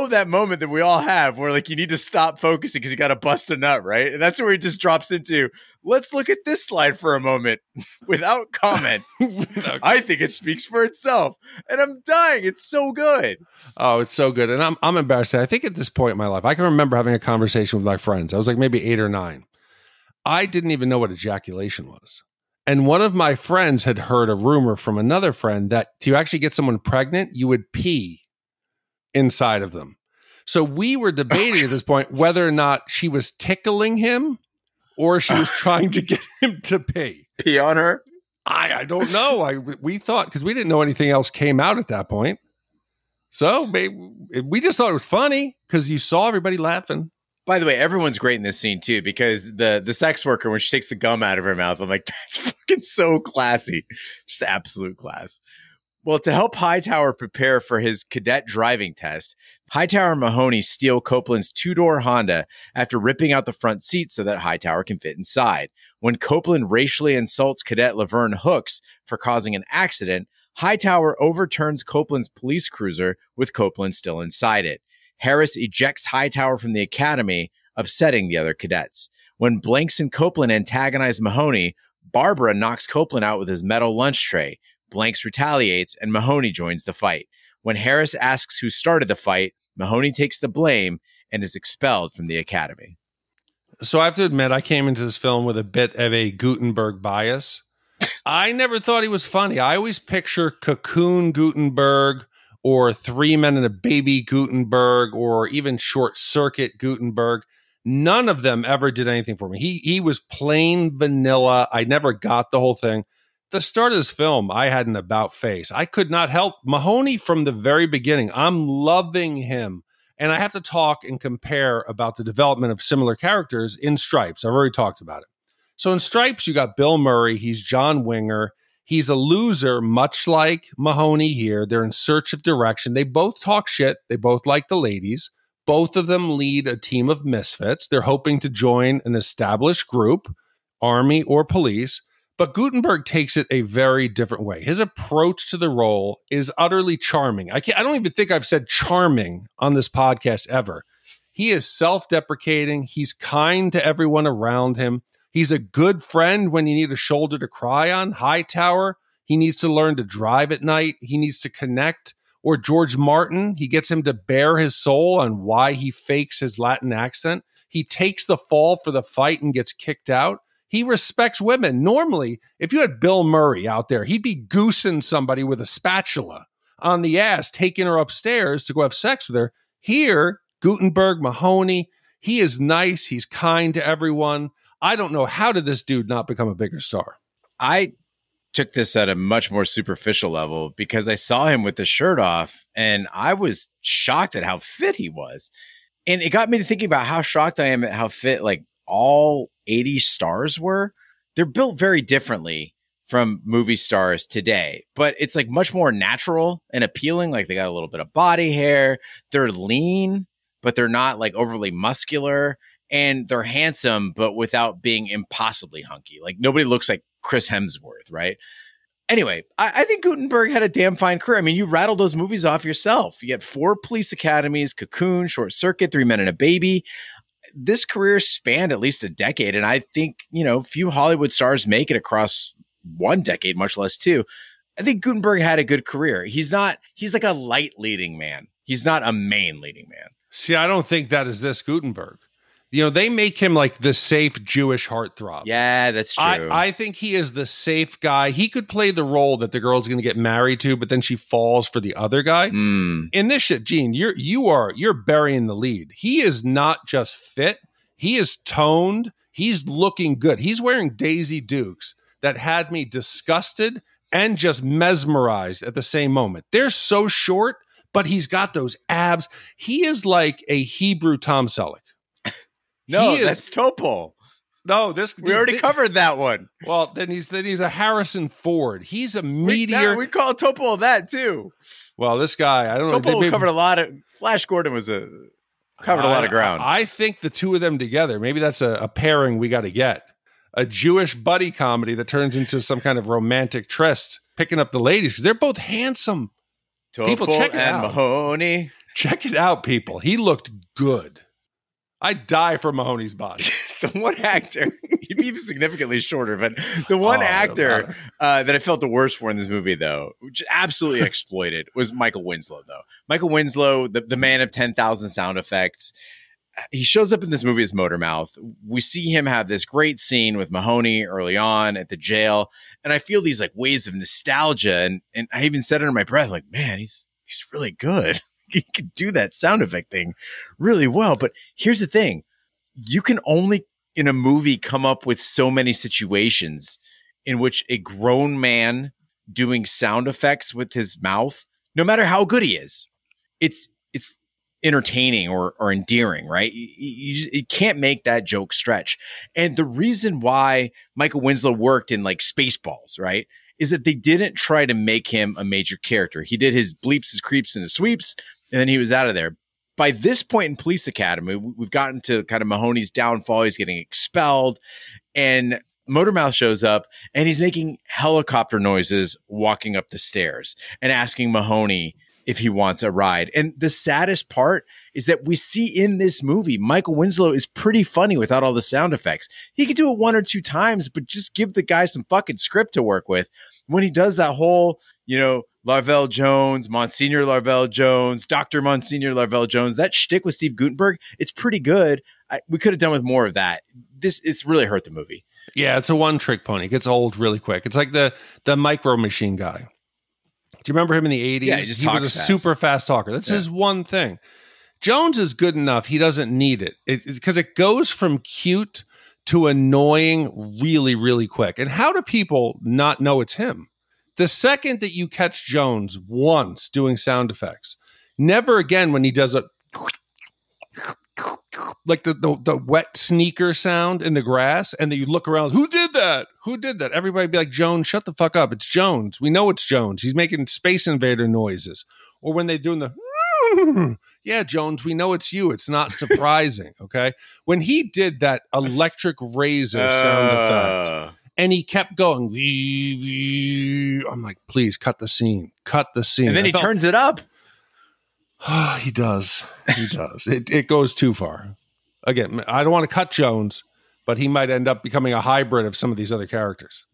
Speaker 2: that moment that we all have where like you need to stop focusing because you got to bust a nut, right? And that's where he just drops into, let's look at this slide for a moment without comment. I think it speaks for itself. And I'm dying. It's so good.
Speaker 1: Oh, it's so good. And I'm embarrassed. I think at this point in my life, I can remember having a conversation with my friends. I was like maybe 8 or 9. I didn't even know what ejaculation was. And one of my friends had heard a rumor from another friend that to actually get someone pregnant, you would pee inside of them. So we were debating at this point whether or not she was tickling him or she was trying to get him to pee.
Speaker 2: Pee on her?
Speaker 1: I don't know. We thought, because we didn't know anything else came out at that point. So we just thought it was funny because you saw everybody laughing.
Speaker 2: By the way, everyone's great in this scene too, because the sex worker, when she takes the gum out of her mouth, I'm like, that's fucking so classy. Just absolute class. Well, to help Hightower prepare for his cadet driving test, Hightower and Mahoney steal Copeland's 2-door Honda after ripping out the front seat so that Hightower can fit inside. When Copeland racially insults Cadet Laverne Hooks for causing an accident, Hightower overturns Copeland's police cruiser with Copeland still inside it. Harris ejects Hightower from the academy, upsetting the other cadets. When Blanks and Copeland antagonize Mahoney, Barbara knocks Copeland out with his metal lunch tray. Blanks retaliates, and Mahoney joins the fight. When Harris asks who started the fight, Mahoney takes the blame and is expelled from the academy.
Speaker 1: So I have to admit, I came into this film with a bit of a Guttenberg bias. I never thought he was funny. I always picture Cocoon Guttenberg, or 3 Men and a Baby Guttenberg, or even Short Circuit Guttenberg. None of them ever did anything for me. He was plain vanilla. I never got the whole thing. The start of this film, I had an about face. I could not help Mahoney from the very beginning. I'm loving him. And I have to talk and compare about the development of similar characters in Stripes. I've already talked about it. So in Stripes, you got Bill Murray. He's John Winger. He's a loser, much like Mahoney here. They're in search of direction. They both talk shit. They both like the ladies. Both of them lead a team of misfits. They're hoping to join an established group, army or police. But Guttenberg takes it a very different way. His approach to the role is utterly charming. I don't even think I've said charming on this podcast ever. He is self-deprecating. He's kind to everyone around him. He's a good friend when you need a shoulder to cry on. Hightower, he needs to learn to drive at night. He needs to connect. Or George Martin, he gets him to bare his soul on why he fakes his Latin accent. He takes the fall for the fight and gets kicked out. He respects women. Normally, if you had Bill Murray out there, he'd be goosing somebody with a spatula on the ass, taking her upstairs to go have sex with her. Here, Guttenberg, Mahoney, he is nice. He's kind to everyone. I don't know. How did this dude not become a bigger star?
Speaker 2: I took this at a much more superficial level because I saw him with the shirt off and I was shocked at how fit he was. And it got me to thinking about how shocked I am at how fit like all 80s stars were. They're built very differently from movie stars today, but it's like much more natural and appealing. Like they got a little bit of body hair. They're lean, but they're not like overly muscular, and they're handsome, but without being impossibly hunky. Like nobody looks like Chris Hemsworth, right? Anyway, I think Guttenberg had a damn fine career. I mean, you rattled those movies off yourself. You get 4 police academies, Cocoon, Short Circuit, 3 Men and a Baby. This career spanned at least a decade. And I think, few Hollywood stars make it across 1 decade, much less 2. I think Guttenberg had a good career. He's like a light leading man. He's not a main leading man.
Speaker 1: See, I don't think that is this Guttenberg. They make him like the safe Jewish heartthrob.
Speaker 2: Yeah, that's true.
Speaker 1: I think he is the safe guy. He could play the role that the girl's going to get married to, but then she falls for the other guy. In this shit, Gene, you're burying the lead. He is not just fit. He is toned. He's looking good. He's wearing Daisy Dukes that had me disgusted and just mesmerized at the same moment. They're so short, but he's got those abs. He is like a Hebrew Tom Selleck.
Speaker 2: No, that's Topol.
Speaker 1: No,
Speaker 2: we already covered that one.
Speaker 1: Well, then he's a Harrison Ford. He's a meteor.
Speaker 2: We call Topol that too.
Speaker 1: Well, this guy, I don't know.
Speaker 2: Topol covered a lot of. Flash Gordon covered a lot of ground.
Speaker 1: I think the two of them together, maybe that's a pairing we got to get. A Jewish buddy comedy that turns into some kind of romantic tryst, picking up the ladies because they're both handsome.
Speaker 2: Topol
Speaker 1: people, check it
Speaker 2: and
Speaker 1: out.
Speaker 2: Mahoney.
Speaker 1: Check it out, people. He looked good. I'd die for Mahoney's body.
Speaker 2: The one actor, he'd be significantly shorter, but the one actor that I felt the worst for in this movie, though, which absolutely exploited, was Michael Winslow, though. Michael Winslow, the man of 10,000 sound effects. He shows up in this movie as Motormouth. We see him have this great scene with Mahoney early on at the jail. And I feel these like waves of nostalgia. And I even said under my breath, like, man, he's really good. He could do that sound effect thing really well. But here's the thing. You can only in a movie come up with so many situations in which a grown man doing sound effects with his mouth, no matter how good he is, it's entertaining or endearing, right? You can't make that joke stretch. And the reason why Michael Winslow worked in like Spaceballs, right, is that they didn't try to make him a major character. He did his bleeps, his creeps, and his sweeps, and then he was out of there. By this point in Police Academy, we've gotten to kind of Mahoney's downfall. He's getting expelled, and Motormouth shows up, and he's making helicopter noises walking up the stairs and asking Mahoney if he wants a ride. And the saddest part is that we see in this movie, Michael Winslow is pretty funny without all the sound effects. He could do it 1 or 2 times, but just give the guy some fucking script to work with. When he does that whole, Larvell Jones, Monsignor Larvell Jones, Dr. Monsignor Larvell Jones, that shtick with Steve Guttenberg, it's pretty good. We could have done with more of that. It's really hurt the movie.
Speaker 1: Yeah, it's a one-trick pony. It gets old really quick. It's like the Micro Machine guy. Do you remember him in the 80s?
Speaker 2: Yeah,
Speaker 1: he was a super fast talker. That's his one thing. Jones is good enough. He doesn't need it because it goes from cute to annoying really, really quick. And how do people not know it's him? The second that you catch Jones once doing sound effects, never again when he does a like the wet sneaker sound in the grass, and then you look around, who did that? Who did that? Everybody be like, Jones, shut the fuck up. It's Jones. We know it's Jones. He's making Space Invader noises. Or when they're doing the yeah, Jones, we know it's you. It's not surprising. Okay. When he did that electric razor sound effect, and he kept going, I'm like, please cut the scene. Cut the scene.
Speaker 2: And then he turns it up.
Speaker 1: He does. He does. It goes too far. Again, I don't want to cut Jones, but he might end up becoming a hybrid of some of these other characters.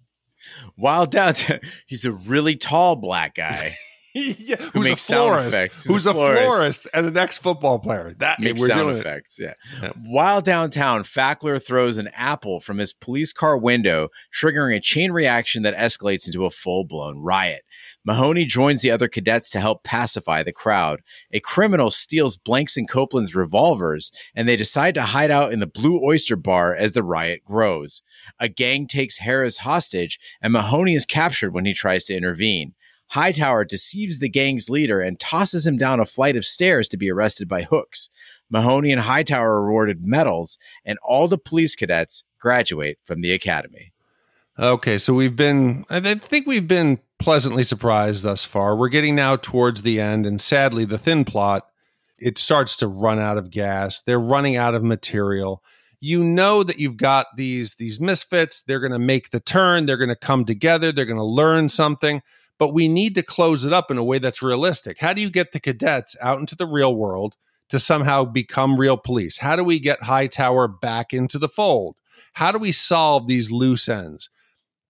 Speaker 2: Wild down to, he's a really tall black guy.
Speaker 1: Yeah, who's a florist? Who's a florist and an ex-football player? That
Speaker 2: makes sound effects. Yeah. While downtown, Fackler throws an apple from his police car window, triggering a chain reaction that escalates into a full-blown riot. Mahoney joins the other cadets to help pacify the crowd. A criminal steals Blanks and Copeland's revolvers, and they decide to hide out in the Blue Oyster Bar as the riot grows. A gang takes Harris hostage, and Mahoney is captured when he tries to intervene. Hightower deceives the gang's leader and tosses him down a flight of stairs to be arrested by Hooks. Mahoney and Hightower are awarded medals, and all the police cadets graduate from the academy.
Speaker 1: Okay, so I think we've been pleasantly surprised thus far. We're getting now towards the end, and sadly, the thin plot, it starts to run out of gas. They're running out of material. You know that you've got these misfits. They're going to make the turn. They're going to come together. They're going to learn something. But we need to close it up in a way that's realistic. How do you get the cadets out into the real world to somehow become real police? How do we get Hightower back into the fold? How do we solve these loose ends?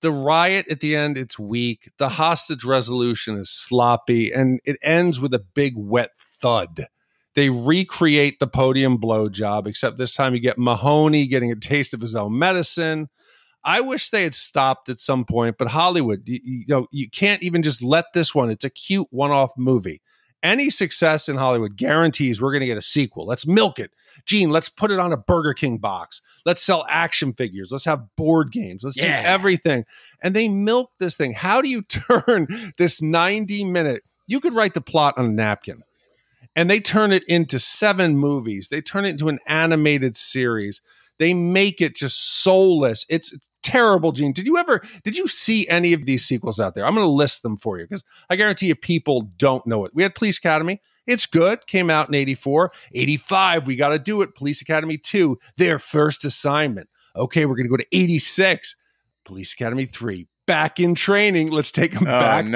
Speaker 1: The riot at the end, it's weak. The hostage resolution is sloppy, and it ends with a big wet thud. They recreate the podium blowjob, except this time you get Mahoney getting a taste of his own medicine. I wish they had stopped at some point, but Hollywood, you can't even just let this one. It's a cute one-off movie. Any success in Hollywood guarantees we're going to get a sequel. Let's milk it. Gene, let's put it on a Burger King box. Let's sell action figures. Let's have board games. Let's do everything. And they milk this thing. How do you turn this 90-minute? You could write the plot on a napkin. And they turn it into 7 movies. They turn it into an animated series. They make it just soulless. It's terrible, Gene. Did you see any of these sequels out there? I'm going to list them for you because I guarantee you people don't know it. We had Police Academy. It's good. Came out in 84. 85, we got to do it. Police Academy 2, their first assignment. Okay, we're going to go to 86. Police Academy 3, back in training. Let's take them back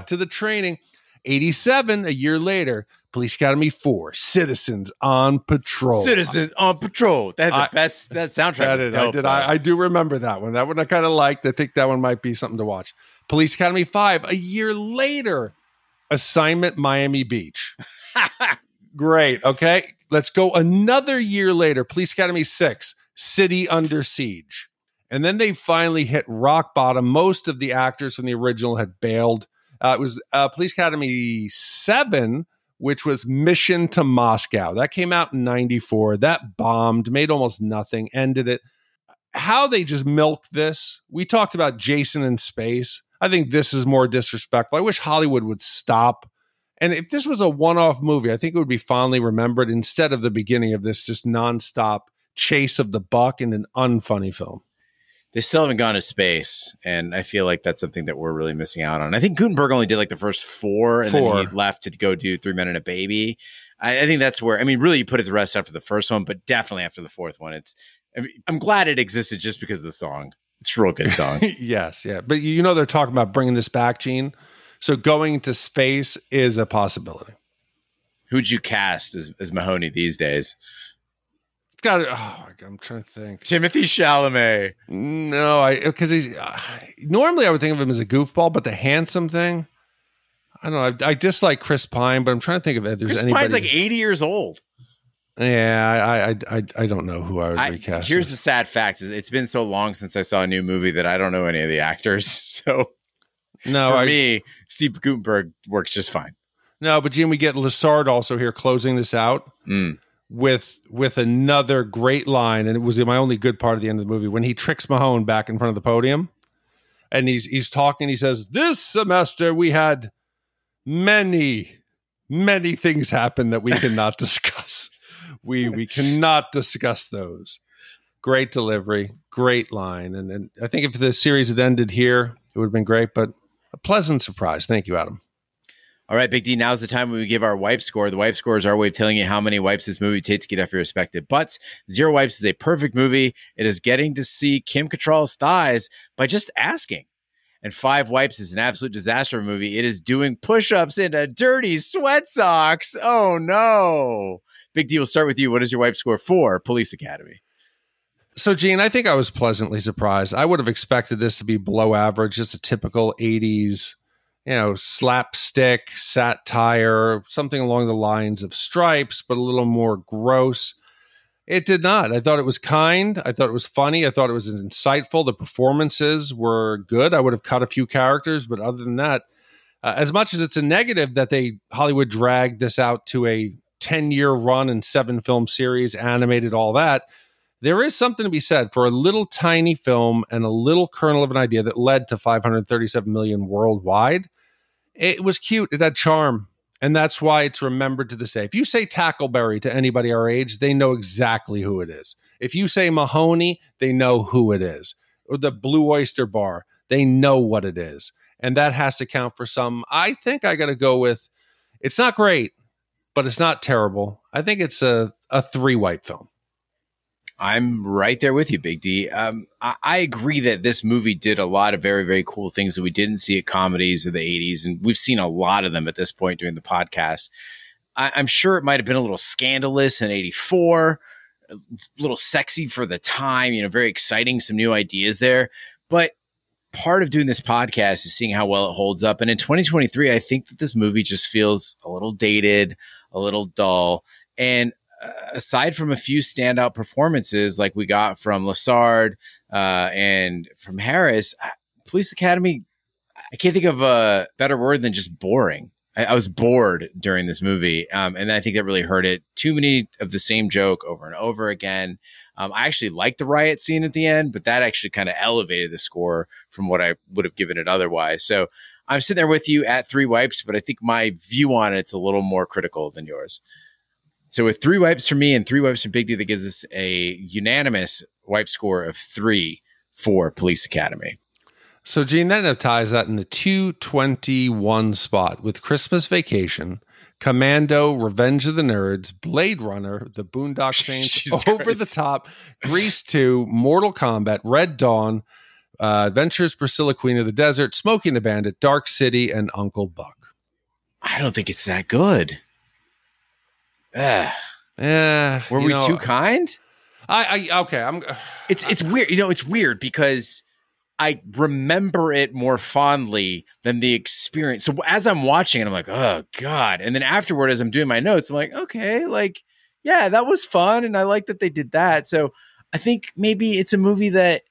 Speaker 1: to the training. 87, a year later. Police Academy 4, Citizens on Patrol.
Speaker 2: Citizens on Patrol. That's the best. That soundtrack was dope.
Speaker 1: I do remember that one. That one I kind of liked. I think that one might be something to watch. Police Academy 5, a year later. Assignment Miami Beach. Great. Okay. Let's go another year later. Police Academy 6, City Under Siege. And then they finally hit rock bottom. Most of the actors from the original had bailed. It was Police Academy 7, which was Mission to Moscow. That came out in 94. That bombed, made almost nothing, ended it. How they just milked this. We talked about Jason in Space. I think this is more disrespectful. I wish Hollywood would stop. And if this was a one-off movie, I think it would be fondly remembered instead of the beginning of this just nonstop chase of the buck in an unfunny film.
Speaker 2: They still haven't gone to space, and I feel like that's something that we're really missing out on. I think Guttenberg only did like the first 4, and then he left to go do 3 Men and a Baby. I think that's where, really you put it to rest after the first one, but definitely after the 4th one. I'm glad it existed just because of the song. It's a real good song.
Speaker 1: Yes, yeah. But they're talking about bringing this back, Gene. So going to space is a possibility.
Speaker 2: Who'd you cast as Mahoney these days?
Speaker 1: I'm trying to think.
Speaker 2: Timothy Chalamet.
Speaker 1: No, because he's normally I would think of him as a goofball, but the handsome thing, I don't know. I dislike Chris Pine, but I'm trying to think of if there's anybody.
Speaker 2: Chris Pine's like 80 years old.
Speaker 1: Yeah, I don't know who I would recast.
Speaker 2: Here's the sad fact: it's been so long since I saw a new movie that I don't know any of the actors. So for me, Steve Guttenberg works just fine.
Speaker 1: No, but Jim, we get Lessard also here closing this out. With another great line, and it was my only good part of the end of the movie, when he tricks Mahone back in front of the podium, and he's talking, he says, "This semester we had many things happen that we cannot discuss. We cannot discuss those." Great delivery, great line, and I think if the series had ended here, it would have been great, but a pleasant surprise. Thank you, Adam.
Speaker 2: All right, Big D, now's the time when we give our wipe score. The wipe score is our way of telling you how many wipes this movie takes to get off your respective butts. 0 wipes is a perfect movie. It is getting to see Kim Cattrall's thighs by just asking. And 5 wipes is an absolute disaster movie. It is doing push-ups in a dirty sweat socks. Oh, no. Big D, we'll start with you. What is your wipe score for Police Academy?
Speaker 1: So, Gene, I think I was pleasantly surprised. I would have expected this to be below average, just a typical 80s slapstick, satire, something along the lines of Stripes, but a little more gross. It did not. I thought it was kind. I thought it was funny. I thought it was insightful. The performances were good. I would have cut a few characters, but other than that, as much as it's a negative that Hollywood dragged this out to a 10-year run and 7-film series, animated, all that, there is something to be said for a little tiny film and a little kernel of an idea that led to 537 million worldwide. It was cute. It had charm. And that's why it's remembered to this day. If you say Tackleberry to anybody our age, they know exactly who it is. If you say Mahoney, they know who it is. Or the Blue Oyster Bar, they know what it is. And that has to count for some. I think I got to go with, it's not great, but it's not terrible. I think it's a 3-wipe film.
Speaker 2: I'm right there with you, Big D. I agree that this movie did a lot of very, very cool things that we didn't see at comedies of the 80s. And we've seen a lot of them at this point during the podcast. I'm sure it might have been a little scandalous in 84, a little sexy for the time, very exciting, some new ideas there. But part of doing this podcast is seeing how well it holds up. And in 2023, I think that this movie just feels a little dated, a little dull. And aside from a few standout performances like we got from Lassard and from Harris, Police Academy, I can't think of a better word than just boring. I was bored during this movie, and I think that really hurt it. Too many of the same joke over and over again. I actually liked the riot scene at the end, but that actually kind of elevated the score from what I would have given it otherwise. So I'm sitting there with you at 3 wipes, but I think my view on it's a little more critical than yours. So with 3 wipes from me and 3 wipes from Big D, that gives us a unanimous wipe score of 3 for Police Academy.
Speaker 1: So, Gene, that ties that in the 221 spot with Christmas Vacation, Commando, Revenge of the Nerds, Blade Runner, The Boondock Saints, Over the Top, Grease 2, Mortal Kombat, Red Dawn, Adventures Priscilla, Queen of the Desert, Smokey and the Bandit, Dark City, and Uncle Buck.
Speaker 2: I don't think it's that good.
Speaker 1: Were
Speaker 2: we too kind?
Speaker 1: Okay.
Speaker 2: It's weird. It's weird because I remember it more fondly than the experience. So as I'm watching it, I'm like, oh God. And then afterward, as I'm doing my notes, I'm like, okay, yeah, that was fun. And I like that they did that. So I think maybe it's a movie that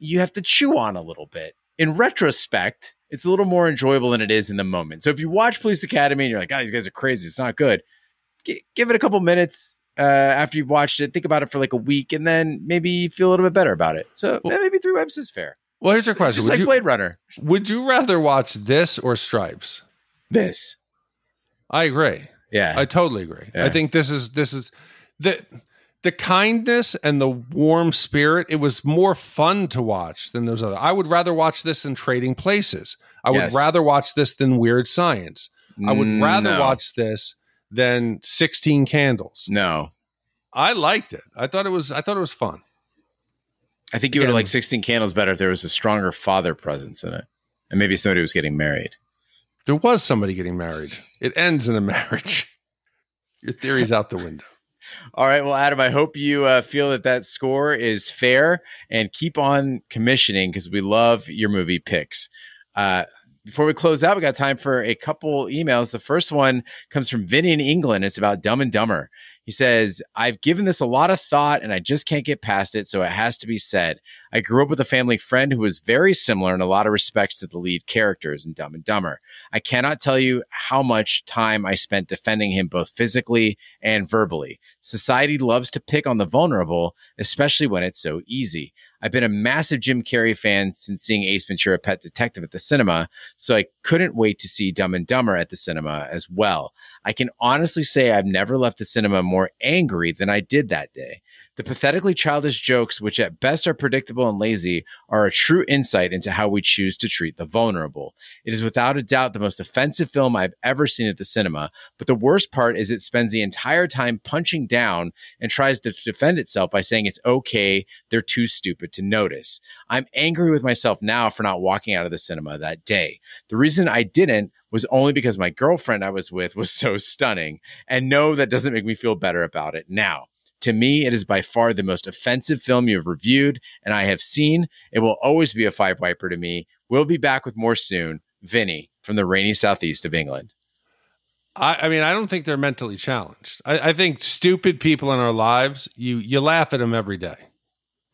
Speaker 2: you have to chew on a little bit. In retrospect, it's a little more enjoyable than it is in the moment. So if you watch Police Academy and you're like, oh, these guys are crazy, it's not good. Give it a couple minutes after you've watched it. Think about it for like a week, and then maybe feel a little bit better about it. So maybe 3 wipes is fair.
Speaker 1: Well, here's your question.
Speaker 2: Just Blade Runner.
Speaker 1: Would you rather watch this or Stripes?
Speaker 2: This.
Speaker 1: I agree.
Speaker 2: Yeah.
Speaker 1: I totally agree.
Speaker 2: Yeah.
Speaker 1: I think this is the kindness and the warm spirit. It was more fun to watch than those other. I would rather watch this than Trading Places. I would rather watch this than Weird Science. I would rather watch this than 16 Candles.
Speaker 2: No.
Speaker 1: I liked it. I thought it was fun.
Speaker 2: I think you would have liked 16 Candles better if there was a stronger father presence in it. And maybe somebody was getting married.
Speaker 1: There was somebody getting married. It ends in a marriage. Your theory's out the window.
Speaker 2: All right. Well, Adam, I hope you feel that score is fair, and keep on commissioning because we love your movie picks. Before we close out, we got time for a couple emails. The first one comes from Vinny in England. It's about Dumb and Dumber. He says, I've given this a lot of thought and I just can't get past it, so it has to be said. I grew up with a family friend who was very similar in a lot of respects to the lead characters in Dumb and Dumber. I cannot tell you how much time I spent defending him both physically and verbally. Society loves to pick on the vulnerable, especially when it's so easy. I've been a massive Jim Carrey fan since seeing Ace Ventura: Pet Detective at the cinema, so I couldn't wait to see Dumb and Dumber at the cinema as well. I can honestly say I've never left the cinema more angry than I did that day. The pathetically childish jokes, which at best are predictable and lazy, are a true insight into how we choose to treat the vulnerable. It is without a doubt the most offensive film I've ever seen at the cinema, but the worst part is it spends the entire time punching down and tries to defend itself by saying it's okay, they're too stupid to notice. I'm angry with myself now for not walking out of the cinema that day. The reason I didn't was only because my girlfriend I was with was so stunning, and no, that doesn't make me feel better about it now. To me, it is by far the most offensive film you have reviewed and I have seen. It will always be a 5-wiper to me. We'll be back with more soon. Vinny from the rainy southeast of England.
Speaker 1: I mean, I don't think they're mentally challenged. I think stupid people in our lives, you laugh at them every day.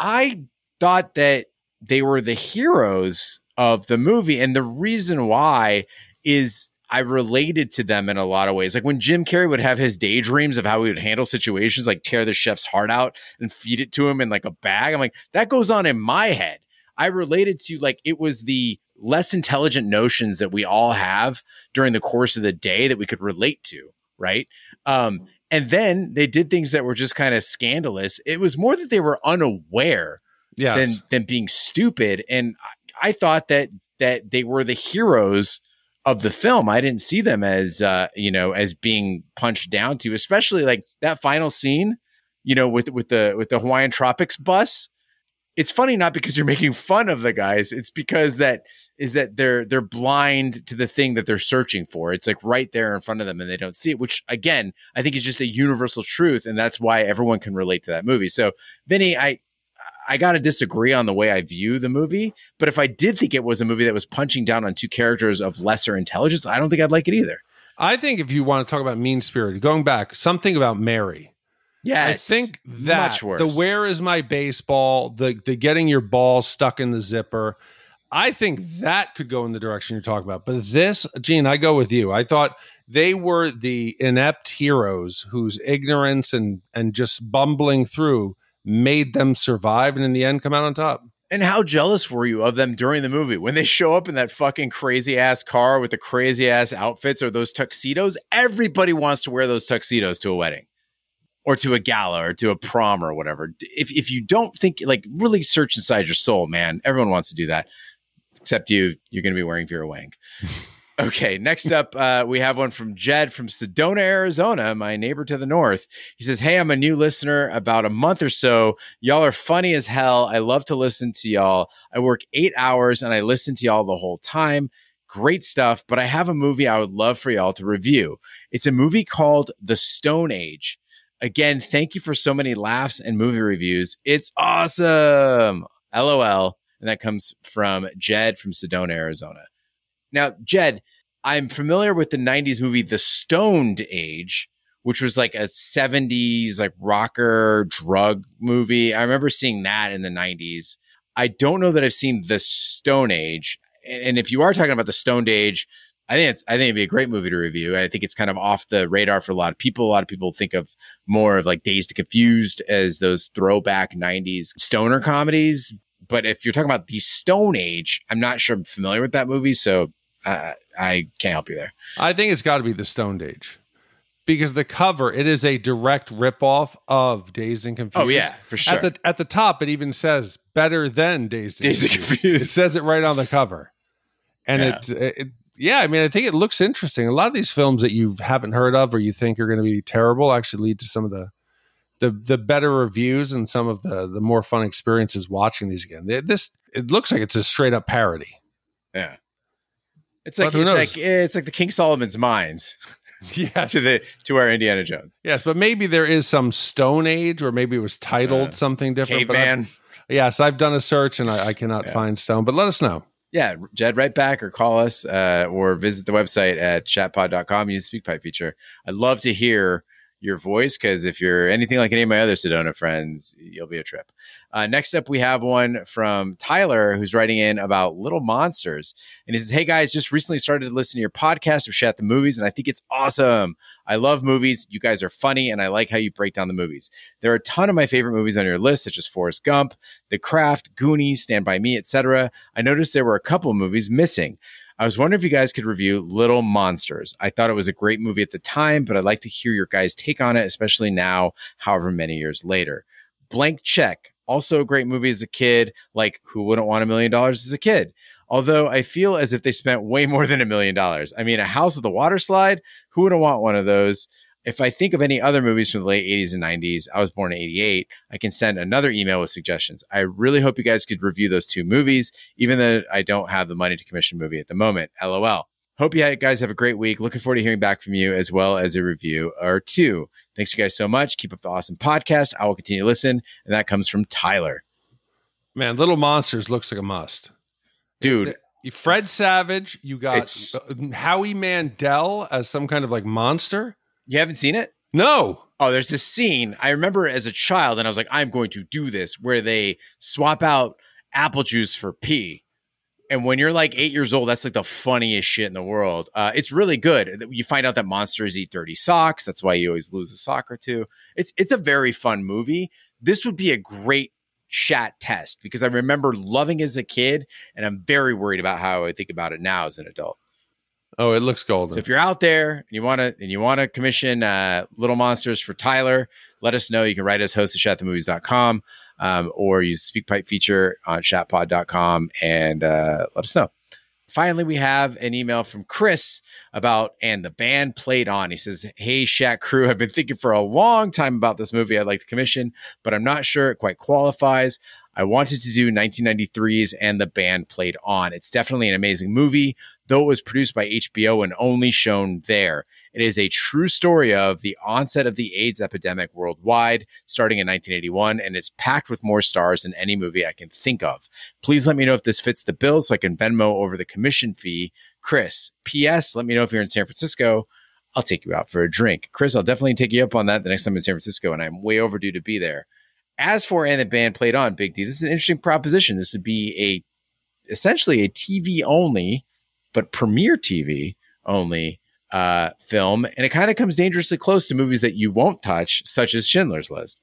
Speaker 2: I thought that they were the heroes of the movie, and the reason why is I related to them in a lot of ways. Like when Jim Carrey would have his daydreams of how he would handle situations, like tear the chef's heart out and feed it to him in like a bag. I'm like, that goes on in my head. I related to, like, it was the less intelligent notions that we all have during the course of the day that we could relate to, right? And then they did things that were just kind of scandalous. It was more that they were unaware than being stupid. And I thought that they were the heroes of the film. I didn't see them as, as being punched down to, especially like that final scene, with the Hawaiian Tropics bus. It's funny, not because you're making fun of the guys. It's because they're blind to the thing that they're searching for. It's like right there in front of them and they don't see it, which again, I think is just a universal truth. And that's why everyone can relate to that movie. So Vinny, I got to disagree on the way I view the movie, but if I did think it was a movie that was punching down on two characters of lesser intelligence, I don't think I'd like it either.
Speaker 1: I think if you want to talk about mean-spirited, going back, something about Mary.
Speaker 2: Yes.
Speaker 1: I think that
Speaker 2: much worse.
Speaker 1: The where is my baseball, the getting your ball stuck in the zipper, I think that could go in the direction you're talking about. But this, Gene, I go with you. I thought they were the inept heroes whose ignorance and just bumbling through made them survive and in the end come out on top.
Speaker 2: And how jealous were you of them during the movie when they show up in that fucking crazy ass car with the crazy ass outfits or those tuxedos? Everybody wants to wear those tuxedos to a wedding or to a gala or to a prom or whatever. If you don't think, like, really search inside your soul, man, everyone wants to do that. Except you're going to be wearing Vera Wang. Okay, next up, we have one from Jed from Sedona, Arizona, my neighbor to the north. He says, hey, I'm a new listener about a month or so. Y'all are funny as hell. I love to listen to y'all. I work 8 hours and I listen to y'all the whole time. Great stuff, but I have a movie I would love for y'all to review. It's a movie called The Stone Age. Again, thank you for so many laughs and movie reviews. It's awesome. LOL. And that comes from Jed from Sedona, Arizona. Now, Jed, I'm familiar with the 90s movie The Stoned Age, which was like a 70s like rocker drug movie. I remember seeing that in the 90s. I don't know that I've seen The Stone Age. And if you are talking about The Stoned Age, I think it'd be a great movie to review. I think it's kind of off the radar for a lot of people. A lot of people think of more of like Dazed and Confused as those throwback 90s stoner comedies. But if you're talking about The Stone Age, I'm not sure I'm familiar with that movie. So I can't help you there.
Speaker 1: I think it's got to be The Stoned Age because the cover, it is a direct ripoff of Dazed and Confused.
Speaker 2: Oh yeah, for sure.
Speaker 1: At the top, it even says better than Dazed and Confused. It says it right on the cover. And I mean, I think it looks interesting. A lot of these films that you haven't heard of or you think are going to be terrible actually lead to some of the better reviews and some of the more fun experiences watching these again. It looks like it's a straight up parody.
Speaker 2: Yeah. It's like the King Solomon's Mines.
Speaker 1: Yeah.
Speaker 2: to our Indiana Jones.
Speaker 1: Yes, but maybe there is some Stone Age, or maybe it was titled something different.
Speaker 2: Caveman.
Speaker 1: Yes, I've done a search and I cannot find Stone, but let us know.
Speaker 2: Yeah, Jed, write back or call us or visit the website at chatpod.com. Use the SpeakPipe feature. I'd love to hear your voice, because if you're anything like any of my other Sedona friends, you'll be a trip. Next up, we have one from Tyler, who's writing in about Little Monsters. And he says, hey guys, just recently started to listen to your podcast of Shat the Movies, and I think it's awesome. I love movies. You guys are funny, and I like how you break down the movies. There are a ton of my favorite movies on your list, such as Forrest Gump, The Craft, Goonies, Stand By Me, etc. I noticed there were a couple of movies missing. I was wondering if you guys could review Little Monsters. I thought it was a great movie at the time, but I'd like to hear your guys' take on it, especially now, however many years later. Blank Check, also a great movie as a kid. Like, who wouldn't want $1 million as a kid? Although I feel as if they spent way more than $1 million. I mean, a house with a water slide, who wouldn't want one of those? If I think of any other movies from the late 80s and 90s, I was born in 88, I can send another email with suggestions. I really hope you guys could review those two movies, even though I don't have the money to commission a movie at the moment. LOL. Hope you guys have a great week. Looking forward to hearing back from you as well as a review or two. Thanks you guys so much. Keep up the awesome podcast. I will continue to listen. And that comes from Tyler.
Speaker 1: Man, Little Monsters looks like a must.
Speaker 2: Dude.
Speaker 1: Fred Savage, you got Howie Mandel as some kind of like monster.
Speaker 2: You haven't seen it?
Speaker 1: No.
Speaker 2: Oh, there's this scene I remember as a child, and I was like, I'm going to do this, where they swap out apple juice for pee. And when you're like 8 years old, that's like the funniest shit in the world. It's really good. You find out that monsters eat dirty socks. That's why you always lose a sock or two. It's a very fun movie. This would be a great Shat test because I remember loving it as a kid, and I'm very worried about how I think about it now as an adult.
Speaker 1: Oh, it looks golden.
Speaker 2: So if you're out there and you want to commission Little Monsters for Tyler, let us know. You can write us, host at shatthemovies.com, or use SpeakPipe feature on shatpod.com and let us know. Finally, we have an email from Chris about And the Band Played On. He says, "Hey, Shat crew, I've been thinking for a long time about this movie I'd like to commission, but I'm not sure it quite qualifies. I wanted to do 1993's And the Band Played On. It's definitely an amazing movie, though it was produced by HBO and only shown there. It is a true story of the onset of the AIDS epidemic worldwide, starting in 1981, and it's packed with more stars than any movie I can think of. Please let me know if this fits the bill so I can Venmo over the commission fee. Chris, P.S. Let me know if you're in San Francisco. I'll take you out for a drink." Chris, I'll definitely take you up on that the next time I'm in San Francisco, and I'm way overdue to be there. As for And the Band Played On, Big D, this is an interesting proposition. This would be essentially a TV only, but premiere TV only film, and it kind of comes dangerously close to movies that you won't touch, such as Schindler's List.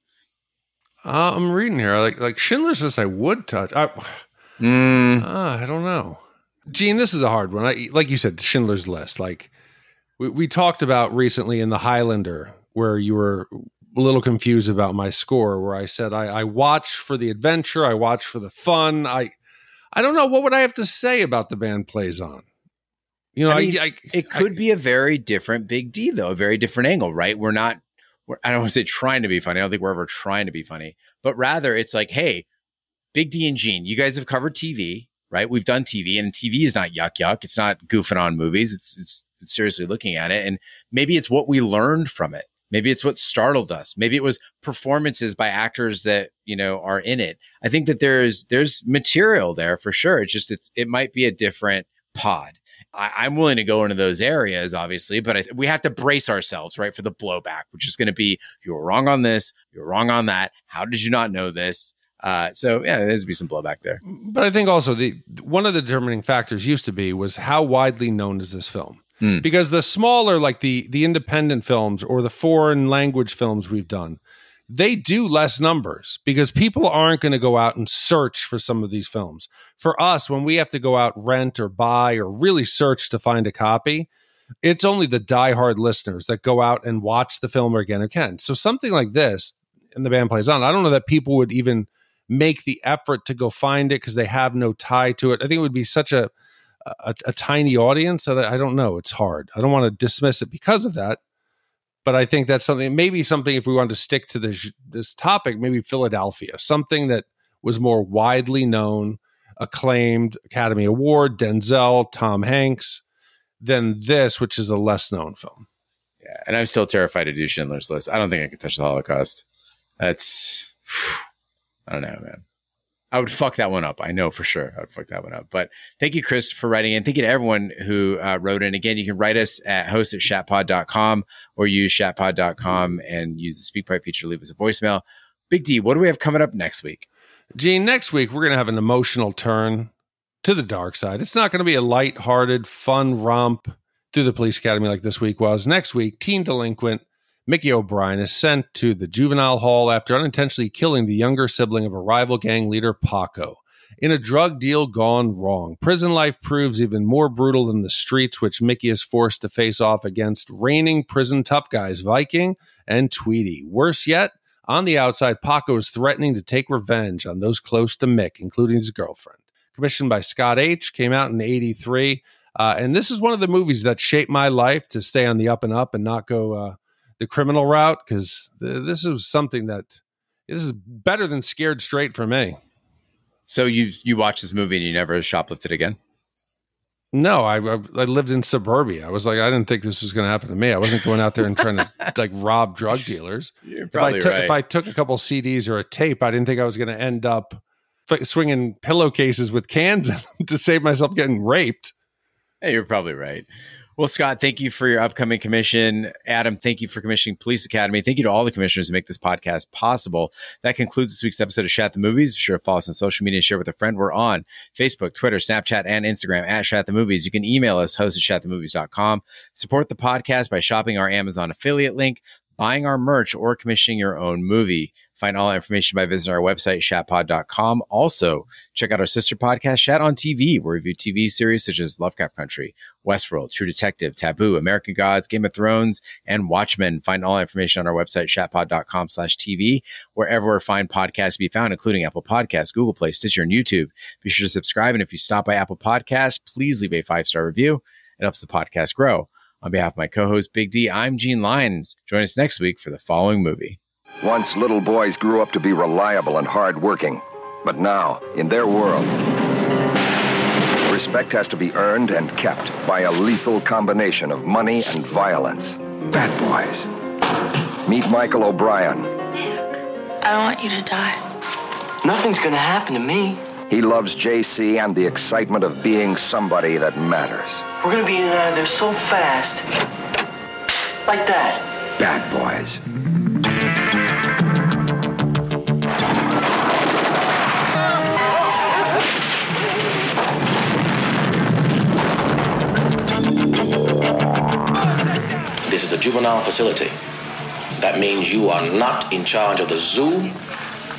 Speaker 1: I'm reading here, like Schindler's List I would touch. I don't know. Gene, this is a hard one. Like you said, Schindler's List. Like we talked about recently in The Highlander, where you were a little confused about my score, where I said I watch for the adventure, I watch for the fun. I don't know, what would I have to say about The Band Plays On? You know,
Speaker 2: it could be a very different Big D, though, a very different angle, right? I don't want to say trying to be funny. I don't think we're ever trying to be funny, but rather it's like, hey, Big D and Gene, you guys have covered TV, right? We've done TV, and TV is not yuck. It's not goofing on movies. It's seriously looking at it. And maybe it's what we learned from it. Maybe it's what startled us. Maybe it was performances by actors that, are in it. I think that there's material there for sure. It might be a different pod. I'm willing to go into those areas, obviously, but we have to brace ourselves, right, for the blowback, which is going to be, you were wrong on this, you're wrong on that. How did you not know this? So yeah, there's be some blowback there.
Speaker 1: But I think also one of the determining factors used to be was how widely known is this film? Because the smaller, like the independent films or the foreign language films we've done, they do less numbers because people aren't going to go out and search for some of these films. For us, when we have to go out, rent or buy or really search to find a copy, it's only the diehard listeners that go out and watch the film again. So something like this, And the Band Plays On, I don't know that people would even make the effort to go find it because they have no tie to it. I think it would be such a tiny audience that I don't know. It's hard. I don't want to dismiss it because of that. But I think that's something if we wanted to stick to this topic, maybe Philadelphia, something that was more widely known, acclaimed, Academy Award, Denzel, Tom Hanks, than this, which is a less known film.
Speaker 2: Yeah, and I'm still terrified to do Schindler's List. I don't think I could touch the Holocaust. I don't know, man. I would fuck that one up. I know for sure I would fuck that one up. But thank you, Chris, for writing in. Thank you to everyone who wrote in. Again, you can write us at host@shatpod.com or use shatpod.com and use the SpeakPipe feature. Leave us a voicemail. Big D, what do we have coming up next week?
Speaker 1: Gene, next week, we're going to have an emotional turn to the dark side. It's not going to be a lighthearted, fun romp through the police academy like this week was. Next week, teen delinquent Mickey O'Brien is sent to the juvenile hall after unintentionally killing the younger sibling of a rival gang leader, Paco. In a drug deal gone wrong, prison life proves even more brutal than the streets, which Mickey is forced to face off against reigning prison tough guys, Viking and Tweety. Worse yet, on the outside, Paco is threatening to take revenge on those close to Mick, including his girlfriend. Commissioned by Scott H., came out in 1983. And this is one of the movies that shaped my life to stay on the up and up and not go the criminal route, because this is something this is better than Scared Straight for me.
Speaker 2: So you watched this movie and you never shoplifted again?
Speaker 1: No, I lived in suburbia. I was like, I didn't think this was going to happen to me. I wasn't going out there and trying to like rob drug dealers.
Speaker 2: You're probably right.
Speaker 1: If I took a couple CDs or a tape, I didn't think I was going to end up swinging pillowcases with cans in them to save myself getting raped.
Speaker 2: Hey, you're probably right. Well, Scott, thank you for your upcoming commission. Adam, thank you for commissioning Police Academy. Thank you to all the commissioners who make this podcast possible. That concludes this week's episode of Shat The Movies. Be sure to follow us on social media and share with a friend. We're on Facebook, Twitter, Snapchat, and Instagram at Shat The Movies. You can email us, host@shatthemovies.com. Support the podcast by shopping our Amazon affiliate link, buying our merch, or commissioning your own movie. Find all that information by visiting our website, shatpod.com. Also, check out our sister podcast, Shat on TV, where we review TV series such as Lovecraft Country, Westworld, True Detective, Taboo, American Gods, Game of Thrones, and Watchmen. Find all that information on our website, shatpod.com/TV, wherever fine podcasts be found, including Apple Podcasts, Google Play, Stitcher, and YouTube. Be sure to subscribe, and if you stop by Apple Podcasts, please leave a 5-star review. It helps the podcast grow. On behalf of my co-host, Big D, I'm Gene Lyons. Join us next week for the following movie.
Speaker 11: Once little boys grew up to be reliable and hard-working, but now, in their world, respect has to be earned and kept by a lethal combination of money and violence. Bad boys. Meet Michael O'Brien.
Speaker 6: I don't want you to die.
Speaker 10: Nothing's gonna happen to me.
Speaker 11: He loves JC and the excitement of being somebody that matters.
Speaker 10: We're gonna be in and out of there so fast. Like that.
Speaker 11: Bad boys.
Speaker 12: This is a juvenile facility. That means you are not in charge of the zoo.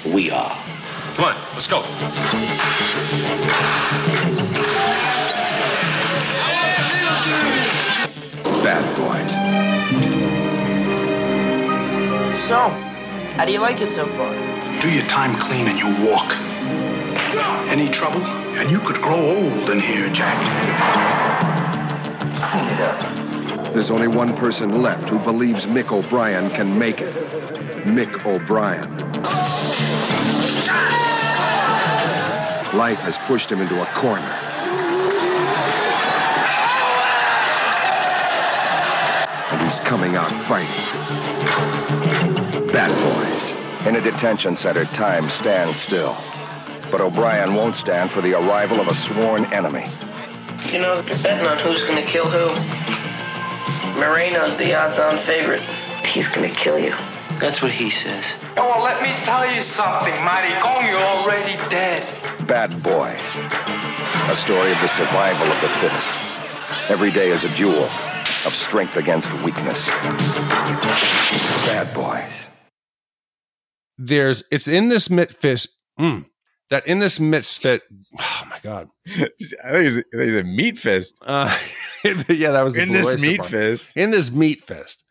Speaker 12: We are.
Speaker 8: Come on, let's go.
Speaker 11: Bad boys.
Speaker 10: So, how do you like it so far?
Speaker 13: Do your time clean and you walk. Any trouble? And you could grow old in here, Jack.
Speaker 10: Clean it up.
Speaker 11: There's only one person left who believes Mick O'Brien can make it. Mick O'Brien. Life has pushed him into a corner. And he's coming out fighting. Bad boys. In a detention center, time stands still. But O'Brien won't stand for the arrival of a sworn enemy.
Speaker 10: You know, they're betting on who's gonna kill who. Moreno's the odds-on favorite. He's gonna kill you. That's what he says.
Speaker 14: Oh, well, let me tell you something, Maricón, you're already dead.
Speaker 11: Bad Boys. A story of the survival of the fittest. Every day is a duel of strength against weakness. Bad Boys.
Speaker 1: It's in this misfit. That in this misfit. Oh my God.
Speaker 2: I think it's a meat fist.
Speaker 1: Yeah, that was the
Speaker 2: in this meat fist.
Speaker 1: In this meat fist.